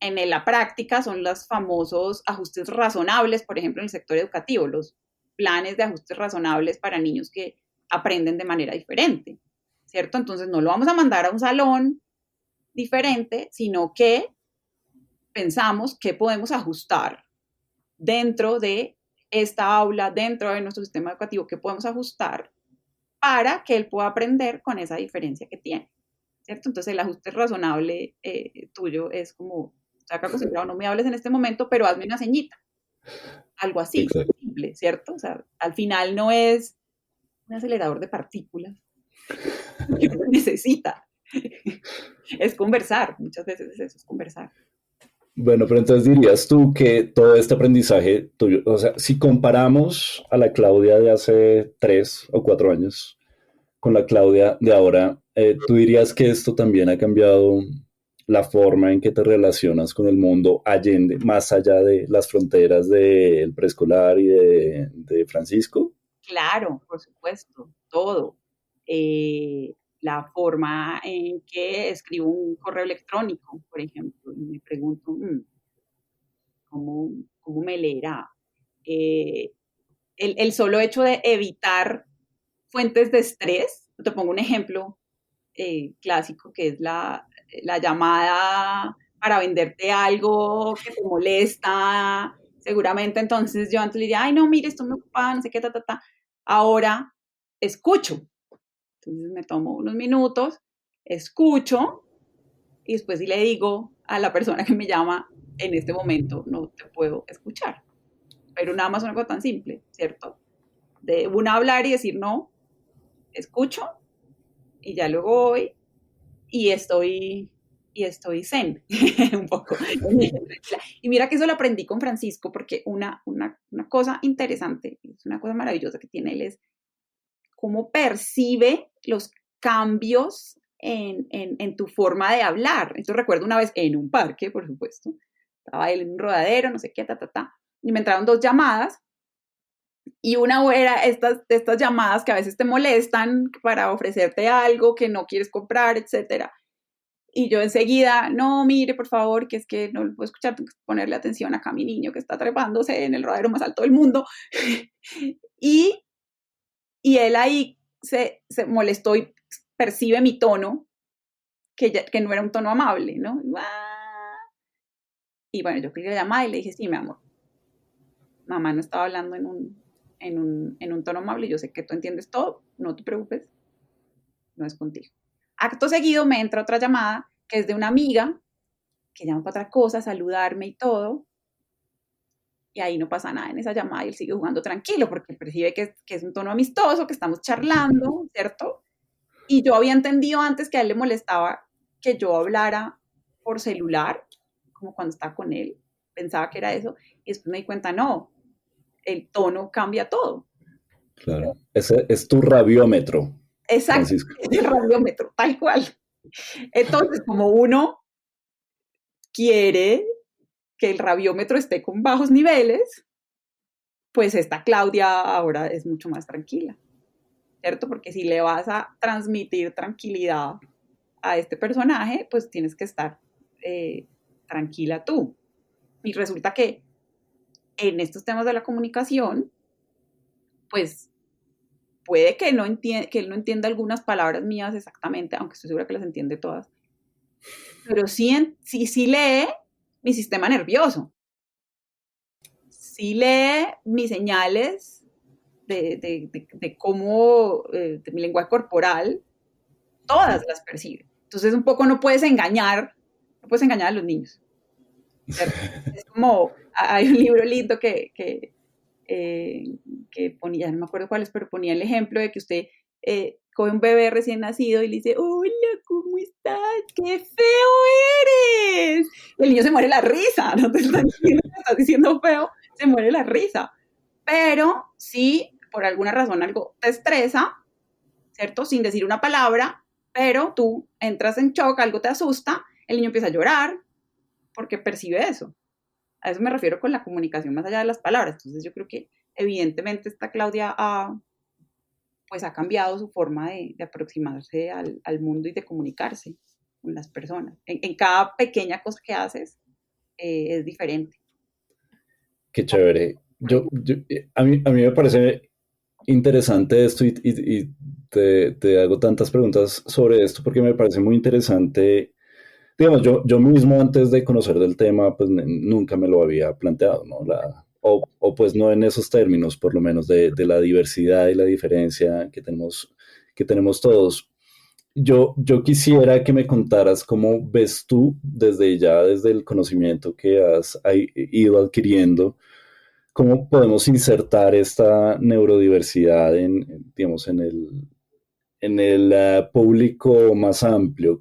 en la práctica son los famosos ajustes razonables, por ejemplo, en el sector educativo, los planes de ajustes razonables para niños que aprenden de manera diferente, ¿cierto? Entonces no lo vamos a mandar a un salón diferente, sino que pensamos qué podemos ajustar dentro de esta aula, dentro de nuestro sistema educativo, qué podemos ajustar para que él pueda aprender con esa diferencia que tiene, ¿cierto? Entonces el ajuste razonable tuyo es como, estoy acá acostumbrado, no me hables en este momento, pero hazme una ceñita, algo así, Exacto. simple, ¿cierto? O sea, al final no es un acelerador de partículas que uno necesita, es conversar, muchas veces es eso, es conversar. Bueno, pero entonces dirías tú que todo este aprendizaje tuyo, o sea, si comparamos a la Claudia de hace 3 o 4 años con la Claudia de ahora, ¿tú dirías que esto también ha cambiado la forma en que te relacionas con el mundo allende, más allá de las fronteras del preescolar y de Francisco? Claro, por supuesto, todo. La forma en que escribo un correo electrónico, por ejemplo, y me pregunto, ¿cómo me leerá? Eh, el solo hecho de evitar fuentes de estrés, te pongo un ejemplo clásico que es la llamada para venderte algo que te molesta, seguramente entonces yo antes le diría, ay no, mire, estoy muy ocupada, no sé qué, ta. Ahora escucho, entonces me tomo unos minutos, escucho y después sí le digo a la persona que me llama, en este momento no te puedo escuchar, pero nada más una cosa tan simple, ¿cierto? De una hablar y decir no, escucho y ya luego voy y estoy zen un poco. Y mira que eso lo aprendí con Francisco porque una cosa interesante, es una cosa maravillosa que tiene él es cómo percibe los cambios en tu forma de hablar. Entonces recuerdo una vez en un parque, por supuesto, estaba él en un rodadero, no sé qué, y me entraron dos llamadas y una era estas llamadas que a veces te molestan para ofrecerte algo que no quieres comprar, etcétera. Y yo enseguida, no, mire, por favor, que es que no lo puedo escuchar, tengo que ponerle atención acá a mi niño que está trepándose en el rodadero más alto del mundo. y, y él ahí se molestó y percibe mi tono, que no era un tono amable, ¿no? Y bueno, yo pidió la llamada y le dije, sí, mi amor, mamá no estaba hablando en un tono amable, yo sé que tú entiendes todo, no te preocupes, no es contigo. Acto seguido me entra otra llamada que es de una amiga que llama para otra cosa, saludarme y todo, y ahí no pasa nada en esa llamada y él sigue jugando tranquilo porque percibe que es un tono amistoso, que estamos charlando, ¿cierto? Y yo había entendido antes que a él le molestaba que yo hablara por celular, como cuando estaba con él, pensaba que era eso, y después me di cuenta, no, el tono cambia todo. Claro. Ese es tu rabiómetro, Exacto, Francisco. es el radiómetro, tal cual. Entonces, como uno quiere que el rabiómetro esté con bajos niveles, pues esta Claudia ahora es mucho más tranquila, ¿cierto? Porque si le vas a transmitir tranquilidad a este personaje, pues tienes que estar tranquila tú. Y resulta que en estos temas de la comunicación, pues puede que, que él no entienda algunas palabras mías exactamente, aunque estoy segura que las entiende todas, pero sí lee mi sistema nervioso, sí lee mis señales de cómo, de mi lenguaje corporal, todas las percibe. Entonces un poco no puedes engañar a los niños. ¿Cierto? Es como, hay un libro lindo que ponía, no me acuerdo cuál es, pero ponía el ejemplo de que usted coge un bebé recién nacido y le dice, hola, ¿cómo estás? ¡Qué feo eres! Y el niño se muere la risa, no te estás diciendo feo, se muere la risa. Pero si por alguna razón algo te estresa, ¿cierto? Sin decir una palabra, pero tú entras en shock, algo te asusta, el niño empieza a llorar porque percibe eso. A eso me refiero con la comunicación más allá de las palabras. Entonces yo creo que evidentemente esta Claudia pues ha cambiado su forma de aproximarse al mundo y de comunicarse con las personas. En cada pequeña cosa que haces es diferente. Qué chévere. A mí me parece interesante esto y te hago tantas preguntas sobre esto porque me parece muy interesante. Digamos, yo mismo antes de conocer del tema, pues nunca me lo había planteado, ¿no? O pues no en esos términos, por lo menos, de la diversidad y la diferencia que tenemos todos. Yo quisiera que me contaras cómo ves tú, desde el conocimiento que has ido adquiriendo, cómo podemos insertar esta neurodiversidad digamos, en el público más amplio.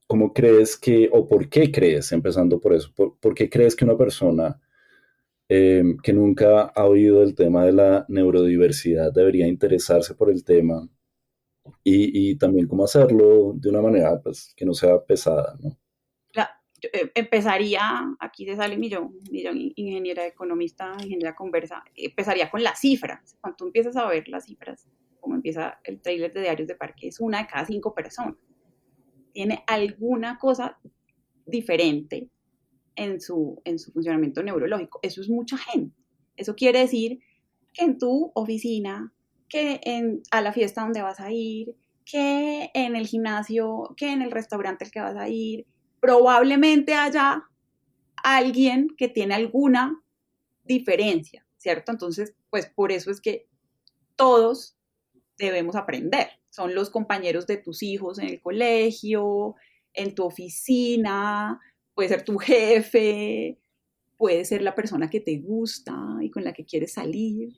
¿Cómo crees que, o por qué crees, empezando por eso, por qué crees que una persona que nunca ha oído el tema de la neurodiversidad debería interesarse por el tema y también cómo hacerlo de una manera pues, que no sea pesada, ¿no? Empezaría, aquí se sale millón ingeniera, economista, ingeniera conversa, empezaría con la cifra. Cuando tú empiezas a ver las cifras, como empieza el tráiler de Diarios de Parque, es 1 de cada 5 personas. Tiene alguna cosa diferente en su funcionamiento neurológico. Eso es mucha gente. Eso quiere decir que en tu oficina, a la fiesta donde vas a ir, que en el gimnasio, que en el restaurante al que vas a ir, probablemente haya alguien que tiene alguna diferencia, ¿cierto? Entonces, pues por eso es que todos debemos aprender. Son los compañeros de tus hijos en el colegio, en tu oficina, puede ser tu jefe, puede ser la persona que te gusta y con la que quieres salir.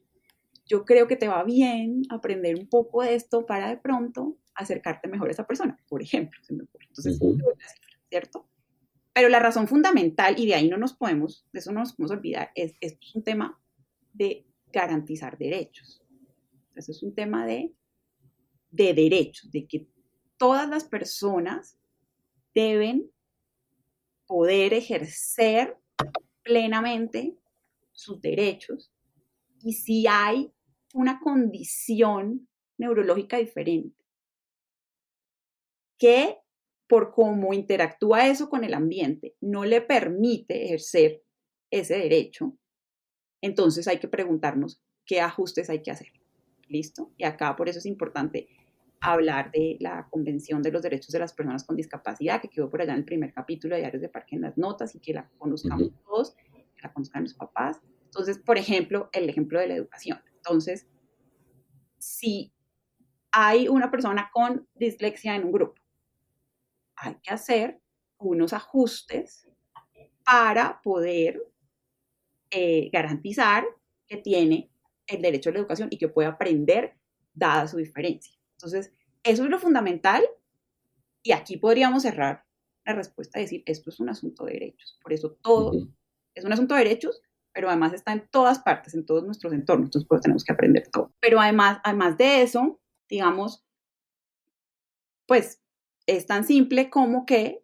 Yo creo que te va bien aprender un poco de esto para de pronto acercarte mejor a esa persona, por ejemplo. Se me ocurre. Entonces, ¿cierto? Pero la razón fundamental, y de ahí de eso no nos podemos olvidar, esto es un tema de garantizar derechos. Entonces es un tema de derechos, de que todas las personas deben poder ejercer plenamente sus derechos y si hay una condición neurológica diferente que por cómo interactúa eso con el ambiente no le permite ejercer ese derecho, entonces hay que preguntarnos qué ajustes hay que hacer. ¿Listo? Y acá por eso es importante hablar de la Convención de los Derechos de las Personas con Discapacidad, que quedó por allá en el primer capítulo de Diarios de Parque en las notas y que la conozcamos todos, que la conozcan los papás. Entonces, por ejemplo, el ejemplo de la educación. Entonces, si hay una persona con dislexia en un grupo, hay que hacer unos ajustes para poder garantizar que tiene el derecho a la educación y que puede aprender dada su diferencia. Entonces, eso es lo fundamental y aquí podríamos cerrar la respuesta y decir, esto es un asunto de derechos. Por eso todo es un asunto de derechos, pero además está en todas partes, en todos nuestros entornos, entonces pues tenemos que aprender todo. Pero además de eso, digamos, pues es tan simple como que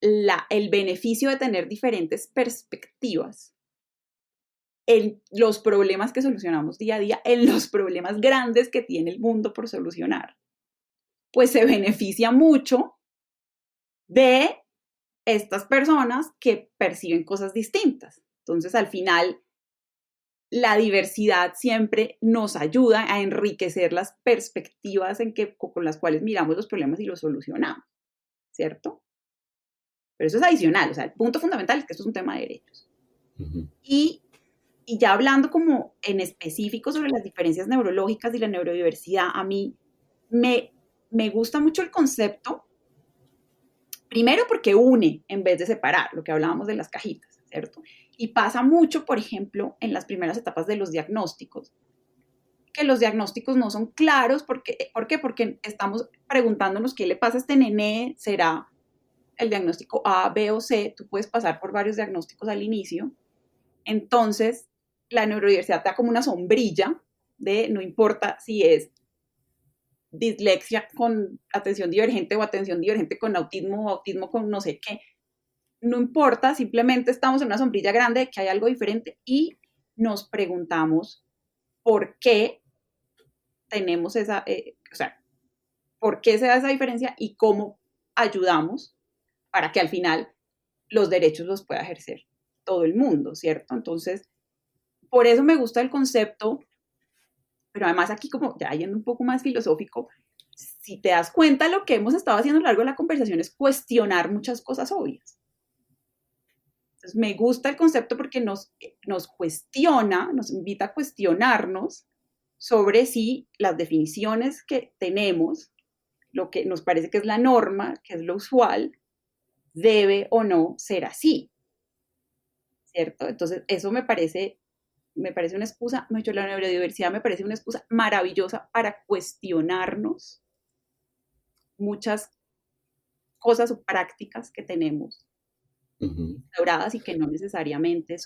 el beneficio de tener diferentes perspectivas en los problemas que solucionamos día a día, en los problemas grandes que tiene el mundo por solucionar, pues se beneficia mucho de estas personas que perciben cosas distintas. Entonces, al final, la diversidad siempre nos ayuda a enriquecer las perspectivas con las cuales miramos los problemas y los solucionamos, ¿cierto? Pero eso es adicional, o sea, el punto fundamental es que esto es un tema de derechos. Y ya hablando como en específico sobre las diferencias neurológicas y la neurodiversidad, a mí me gusta mucho el concepto, primero porque une en vez de separar, lo que hablábamos de las cajitas, ¿cierto? Y pasa mucho, por ejemplo, en las primeras etapas de los diagnósticos, que los diagnósticos no son claros. ¿Por qué? Porque estamos preguntándonos qué le pasa a este nené, será el diagnóstico A, B o C, tú puedes pasar por varios diagnósticos al inicio. Entonces, la neurodiversidad te da como una sombrilla de no importa si es dislexia con atención divergente o atención divergente con autismo o autismo con no sé qué. no importa, simplemente estamos en una sombrilla grande, que hay algo diferente y nos preguntamos por qué tenemos esa, o sea, por qué se da esa diferencia y cómo ayudamos para que al final los derechos los pueda ejercer todo el mundo, ¿cierto? Entonces, por eso me gusta el concepto, pero además aquí como ya yendo un poco más filosófico, si te das cuenta, lo que hemos estado haciendo a lo largo de la conversación es cuestionar muchas cosas obvias. Entonces, me gusta el concepto porque nos cuestiona, nos invita a cuestionarnos sobre si las definiciones que tenemos, lo que nos parece que es la norma, que es lo usual, debe o no ser así, ¿cierto? Entonces, eso me parece una excusa, la neurodiversidad me parece una excusa maravillosa para cuestionarnos muchas cosas o prácticas que tenemos instauradas y que no necesariamente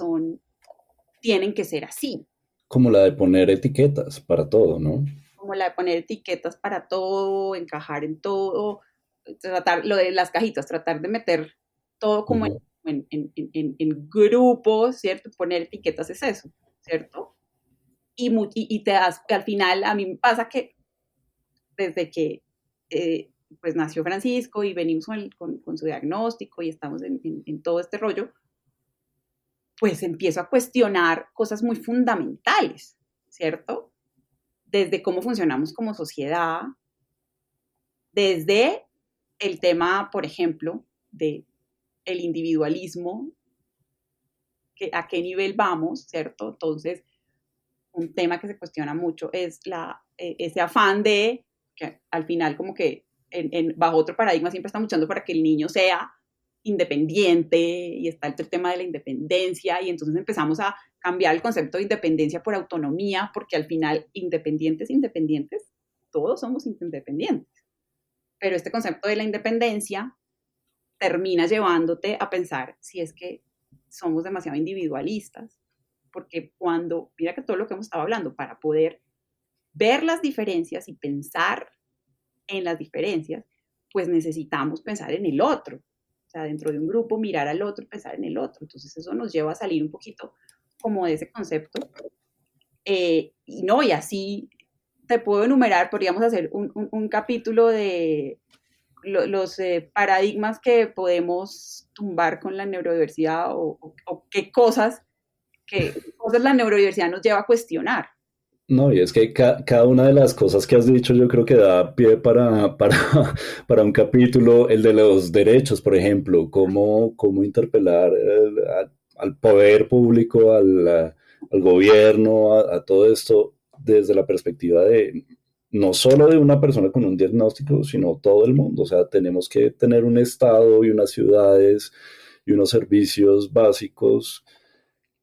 tienen que ser así. Como la de poner etiquetas para todo, ¿no? Como la de poner etiquetas para todo, encajar en todo, tratar lo de las cajitas, tratar de meter todo como en grupos, ¿cierto? Poner etiquetas es eso, ¿cierto? Y te das, al final a mí me pasa que desde que pues nació Francisco y venimos con su diagnóstico y estamos en todo este rollo, pues empiezo a cuestionar cosas muy fundamentales, ¿cierto? Desde cómo funcionamos como sociedad, desde el tema, por ejemplo, de el individualismo, a qué nivel vamos, ¿cierto? Entonces, un tema que se cuestiona mucho es ese afán de, que al final como que bajo otro paradigma siempre estamos luchando para que el niño sea independiente y está el tema de la independencia y entonces empezamos a cambiar el concepto de independencia por autonomía porque al final independientes, todos somos independientes. Pero este concepto de la independencia termina llevándote a pensar si es que somos demasiado individualistas, porque mira que todo lo que hemos estado hablando, para poder ver las diferencias y pensar en las diferencias, pues necesitamos pensar en el otro. O sea, dentro de un grupo, mirar al otro y pensar en el otro. Entonces eso nos lleva a salir un poquito como de ese concepto. Y así te puedo enumerar, podríamos hacer un capítulo de los paradigmas que podemos tumbar con la neurodiversidad o qué cosas la neurodiversidad nos lleva a cuestionar. No, y es que cada una de las cosas que has dicho yo creo que da pie para un capítulo, el de los derechos, por ejemplo, cómo interpelar al poder público, al gobierno, a todo esto desde la perspectiva de no solo de una persona con un diagnóstico, sino todo el mundo. O sea, tenemos que tener un estado y unas ciudades y unos servicios básicos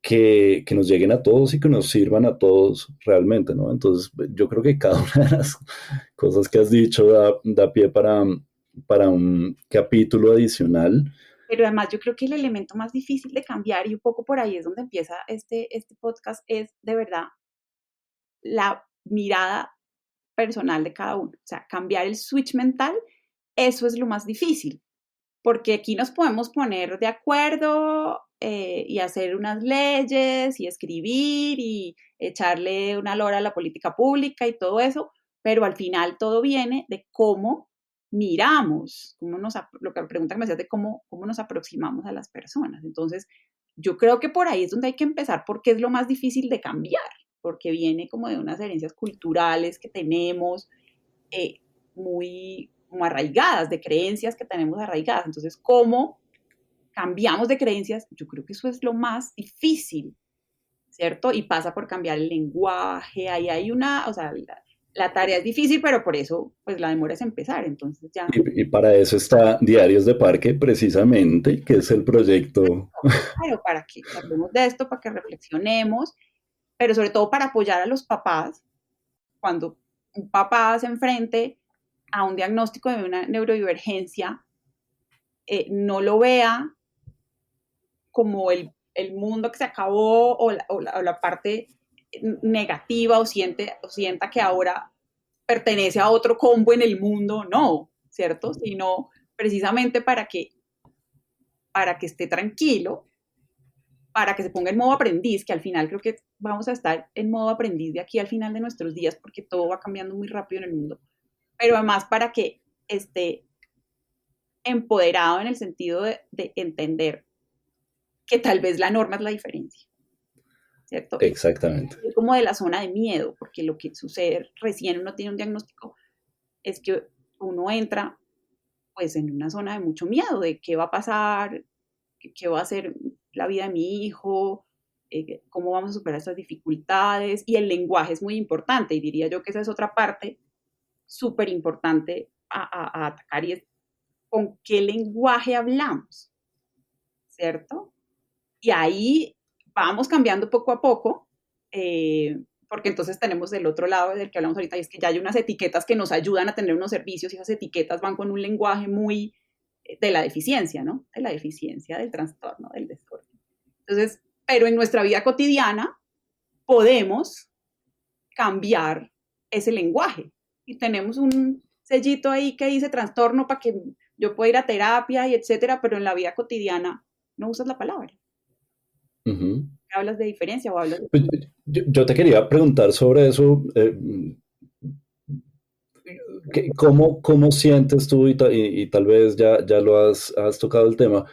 que nos lleguen a todos y que nos sirvan a todos realmente, ¿no? Entonces, yo creo que cada una de las cosas que has dicho da pie para un capítulo adicional. Pero además yo creo que el elemento más difícil de cambiar, y un poco por ahí es donde empieza este podcast, es de verdad la mirada personal de cada uno. O sea, cambiar el switch mental, eso es lo más difícil, porque aquí nos podemos poner de acuerdo y hacer unas leyes y escribir y echarle una lora a la política pública y todo eso, pero al final todo viene de cómo miramos, lo que pregunta que me hacías de cómo nos aproximamos a las personas. Entonces, yo creo que por ahí es donde hay que empezar porque es lo más difícil de cambiar, porque viene como de unas herencias culturales que tenemos muy como arraigadas, de creencias que tenemos arraigadas. Entonces, ¿cómo cambiamos de creencias? Yo creo que eso es lo más difícil, ¿cierto? Y pasa por cambiar el lenguaje, ahí hay o sea, la tarea es difícil, pero por eso, pues la demora es empezar, entonces ya. Y para eso está Diarios de Parque, precisamente, que es el proyecto. Claro, para que hablemos de esto, para que reflexionemos, pero sobre todo para apoyar a los papás, cuando un papá se enfrente a un diagnóstico de una neurodivergencia, no lo vea como el mundo que se acabó o la parte negativa o sienta que ahora pertenece a otro combo en el mundo, no, ¿cierto? Sino precisamente para para que esté tranquilo, para que se ponga en modo aprendiz, que al final creo que vamos a estar en modo aprendiz de aquí al final de nuestros días, porque todo va cambiando muy rápido en el mundo, pero además para que esté empoderado en el sentido de entender que tal vez la norma es la diferencia, ¿cierto? Exactamente. Es como de la zona de miedo, porque lo que sucede recién uno tiene un diagnóstico es que uno entra pues en una zona de mucho miedo, de qué va a pasar, qué va a ser la vida de mi hijo, cómo vamos a superar estas dificultades, y el lenguaje es muy importante, y diría yo que esa es otra parte súper importante a atacar, y es con qué lenguaje hablamos, ¿cierto? Y ahí vamos cambiando poco a poco, porque entonces tenemos el otro lado del que hablamos ahorita, y es que ya hay unas etiquetas que nos ayudan a tener unos servicios, y esas etiquetas van con un lenguaje muy de la deficiencia, ¿no? De la deficiencia, del trastorno, del desorden. Entonces, pero en nuestra vida cotidiana podemos cambiar ese lenguaje, y tenemos un sellito ahí que dice trastorno para que yo pueda ir a terapia y etcétera, pero en la vida cotidiana no usas la palabra. Ujú. ¿Hablas de diferencia o hablas de... Pues, yo te quería preguntar sobre eso. ¿Cómo sientes tú y tal vez ya lo has tocado el tema,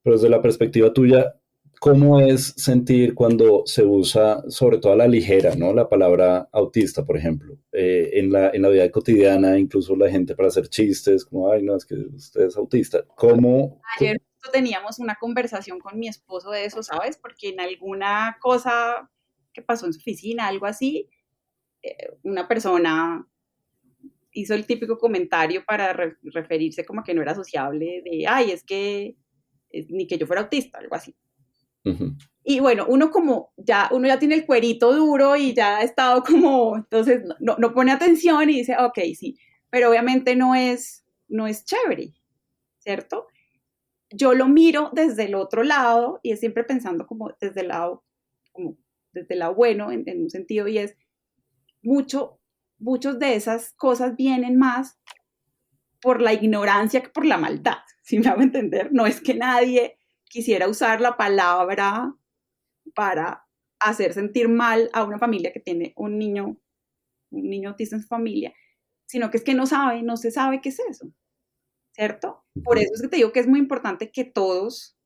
pero desde la perspectiva tuya, cómo es sentir cuando se usa sobre todo a la ligera, ¿no? La palabra autista, por ejemplo, en la vida cotidiana, incluso la gente para hacer chistes, como, ay, no, es que usted es autista. Ayer teníamos una conversación con mi esposo de eso, ¿sabes? Porque en alguna cosa que pasó en su oficina, algo así, una persona hizo el típico comentario para referirse como que no era sociable, de, ay, es que ni que yo fuera autista, algo así. Uh-huh. Y bueno, uno ya tiene el cuerito duro y ya ha estado como, entonces no pone atención y dice, ok, sí, pero obviamente no es chévere, ¿cierto? Yo lo miro desde el otro lado y es siempre pensando como desde el lado bueno en un sentido, y es muchos de esas cosas vienen más por la ignorancia que por la maldad, ¿sí me hago entender? No es que nadie quisiera usar la palabra para hacer sentir mal a una familia que tiene un niño autista en su familia, sino que es que no se sabe qué es eso, ¿cierto? Por eso es que te digo que es muy importante que todos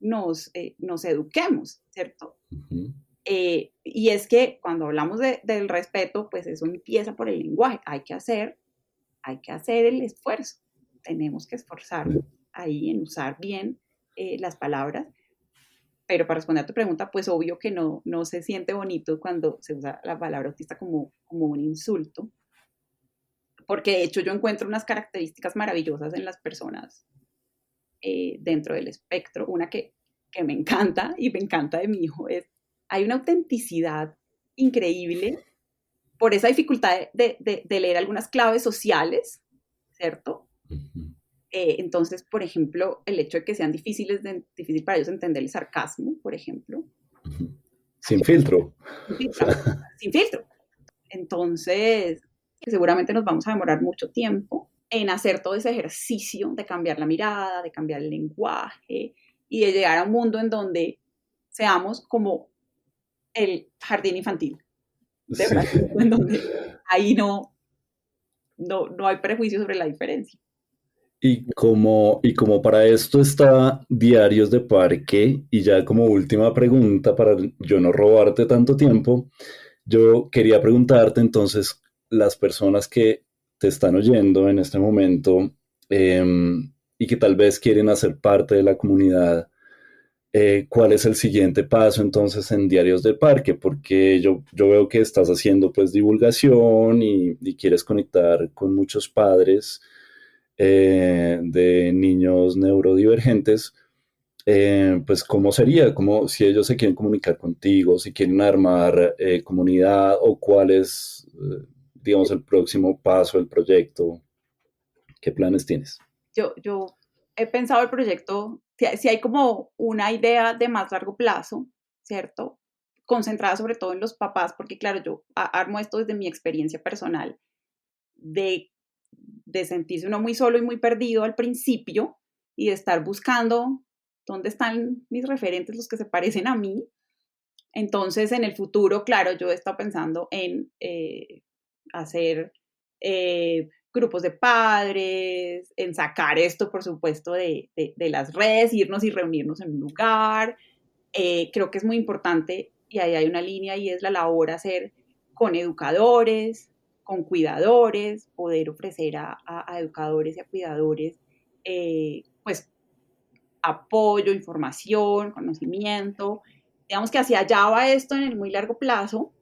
nos eduquemos, ¿cierto? Uh-huh. Y es que cuando hablamos del respeto, pues eso empieza por el lenguaje. Hay que hacer el esfuerzo. Tenemos que esforzarnos ahí en usar bien las palabras. Pero para responder a tu pregunta, pues obvio que no se siente bonito cuando se usa la palabra autista como un insulto. Porque de hecho yo encuentro unas características maravillosas en las personas dentro del espectro. Una que me encanta y me encanta de mi hijo es, hay una autenticidad increíble por esa dificultad de leer algunas claves sociales, ¿cierto? Uh-huh. Entonces, por ejemplo, el hecho de que sean difícil para ellos entender el sarcasmo, por ejemplo. Uh-huh. Sin filtro. Sin filtro. Entonces, seguramente nos vamos a demorar mucho tiempo en hacer todo ese ejercicio de cambiar la mirada, de cambiar el lenguaje y de llegar a un mundo en donde seamos como el jardín infantil de Sí. Brasil, en donde ahí no hay prejuicio sobre la diferencia. Y como para esto está Diarios de Parque, y ya como última pregunta, para yo no robarte tanto tiempo, yo quería preguntarte entonces, las personas que te están oyendo en este momento y que tal vez quieren hacer parte de la comunidad, ¿cuál es el siguiente paso entonces en Diarios de Parque? Porque yo veo que estás haciendo pues divulgación y quieres conectar con muchos padres de niños neurodivergentes. Pues cómo sería, como si ellos se quieren comunicar contigo, si quieren armar comunidad, o cuál es, digamos, el próximo paso del proyecto, qué planes tienes. Yo he pensado el proyecto, si hay como una idea de más largo plazo, ¿cierto? Concentrada sobre todo en los papás, porque claro, yo armo esto desde mi experiencia personal, de sentirse uno muy solo y muy perdido al principio, y de estar buscando ¿Dónde están mis referentes, los que se parecen a mí? Entonces, en el futuro, claro, yo he estado pensando en hacer grupos de padres, en sacar esto, por supuesto, de las redes, irnos y reunirnos en un lugar. Creo que es muy importante, y ahí hay una línea, y es la labor hacer con educadores, con cuidadores, poder ofrecer a educadores y a cuidadores, pues, apoyo, información, conocimiento. Digamos que hacia allá va esto en el muy largo plazo.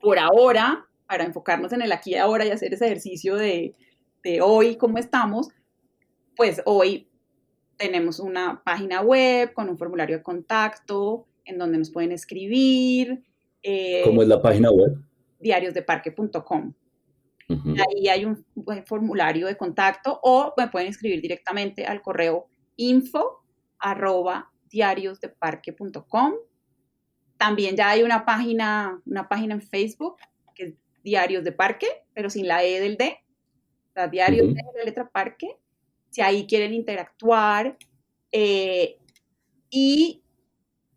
Por ahora, para enfocarnos en el aquí y ahora y hacer ese ejercicio de hoy, cómo estamos, pues hoy tenemos una página web con un formulario de contacto en donde nos pueden escribir. ¿Cómo es la página web? diariosdeparque.com. Ahí hay un formulario de contacto o me pueden escribir directamente al correo info@diariosdeparque.com. También ya hay una página en Facebook que es Diarios de Parque, pero sin la E del D. O sea, Diarios de la letra Parque. Si ahí quieren interactuar y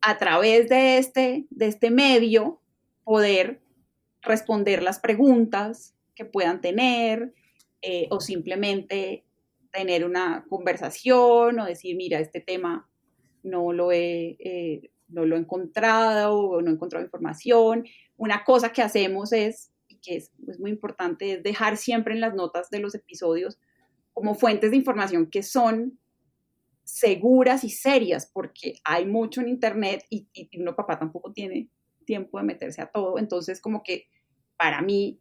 a través de este medio poder responder las preguntas que puedan tener o simplemente tener una conversación o decir, mira, este tema no lo he encontrado o no he encontrado información. Una cosa que hacemos es, y que es muy importante, es dejar siempre en las notas de los episodios como fuentes de información que son seguras y serias, porque hay mucho en internet y uno papá tampoco tiene tiempo de meterse a todo. Entonces, como que para mí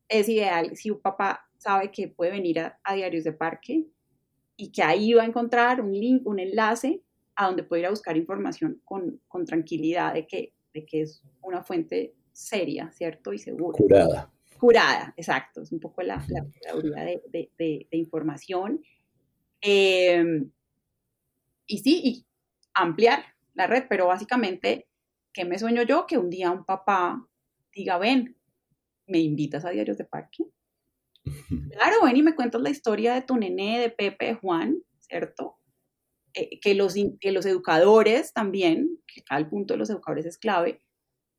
es ideal si un papá sabe que puede venir a Diarios de Parque y que ahí va a encontrar un link, un enlace a donde puede ir a buscar información con tranquilidad de que es una fuente seria, ¿cierto? Y segura. Curada, exacto. Es un poco la curaduría de información. Y sí, y ampliar la red, pero básicamente, ¿qué me sueño yo? Que un día un papá diga, ven, ¿me invitas a Diarios de Parque? Claro, ven y me cuentas la historia de tu nené, de Pepe, de Juan, ¿cierto? Que los educadores también, que al punto de los educadores es clave,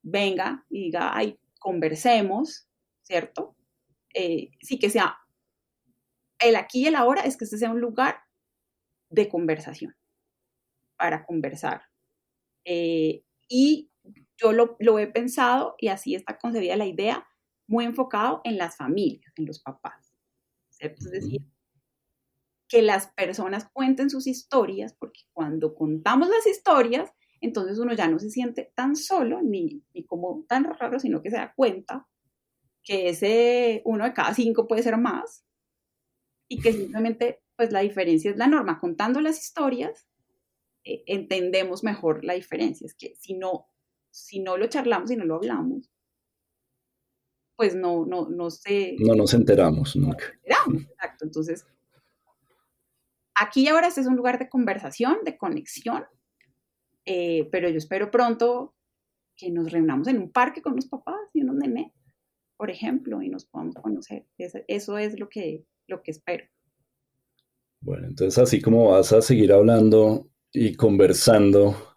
venga y diga, ay, conversemos, ¿cierto? Sí, que sea el aquí y el ahora, es que este sea un lugar de conversación, para conversar. Y yo lo he pensado, y así está concebida la idea, muy enfocado en las familias, en los papás, ¿cierto? Es decir, que las personas cuenten sus historias, porque cuando contamos las historias, entonces uno ya no se siente tan solo, ni como tan raro, sino que se da cuenta que ese 1 de cada 5 puede ser más, y que simplemente, pues la diferencia es la norma. Contando las historias, entendemos mejor la diferencia. Es que si no lo charlamos, si no lo hablamos, pues no sé. No nos enteramos nunca. Exacto. Entonces, aquí y ahora este es un lugar de conversación, de conexión, pero yo espero pronto que nos reunamos en un parque con los papás y unos nenes, por ejemplo, y nos podamos conocer. Eso es lo que espero. Bueno, entonces así como vas a seguir hablando y conversando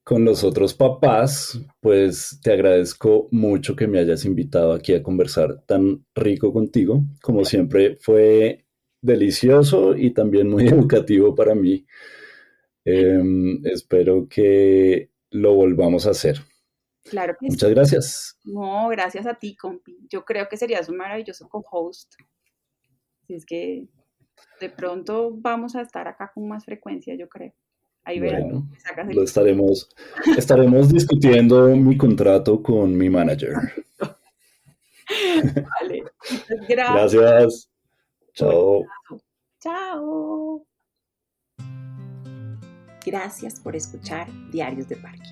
con los otros papás, pues te agradezco mucho que me hayas invitado aquí a conversar tan rico contigo. Como siempre, fue delicioso y también muy educativo para mí. Espero que lo volvamos a hacer. Claro que Muchas gracias. No, gracias a ti, compi. Yo creo que serías un maravilloso co-host. Si es que de pronto vamos a estar acá con más frecuencia, yo creo. Ahí bueno, lo estaremos discutiendo mi contrato con mi manager. Vale. Gracias. Chao. Chao. Gracias por escuchar Diarios de Parque.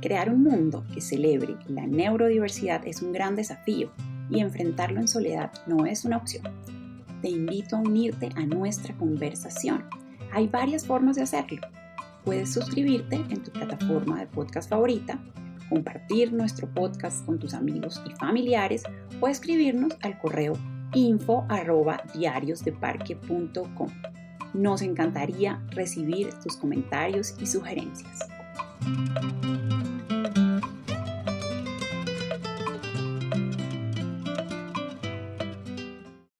Crear un mundo que celebre la neurodiversidad es un gran desafío y enfrentarlo en soledad no es una opción. Te invito a unirte a nuestra conversación. Hay varias formas de hacerlo. Puedes suscribirte en tu plataforma de podcast favorita, compartir nuestro podcast con tus amigos y familiares o escribirnos al correo info@diariosdeparque.com. Nos encantaría recibir tus comentarios y sugerencias.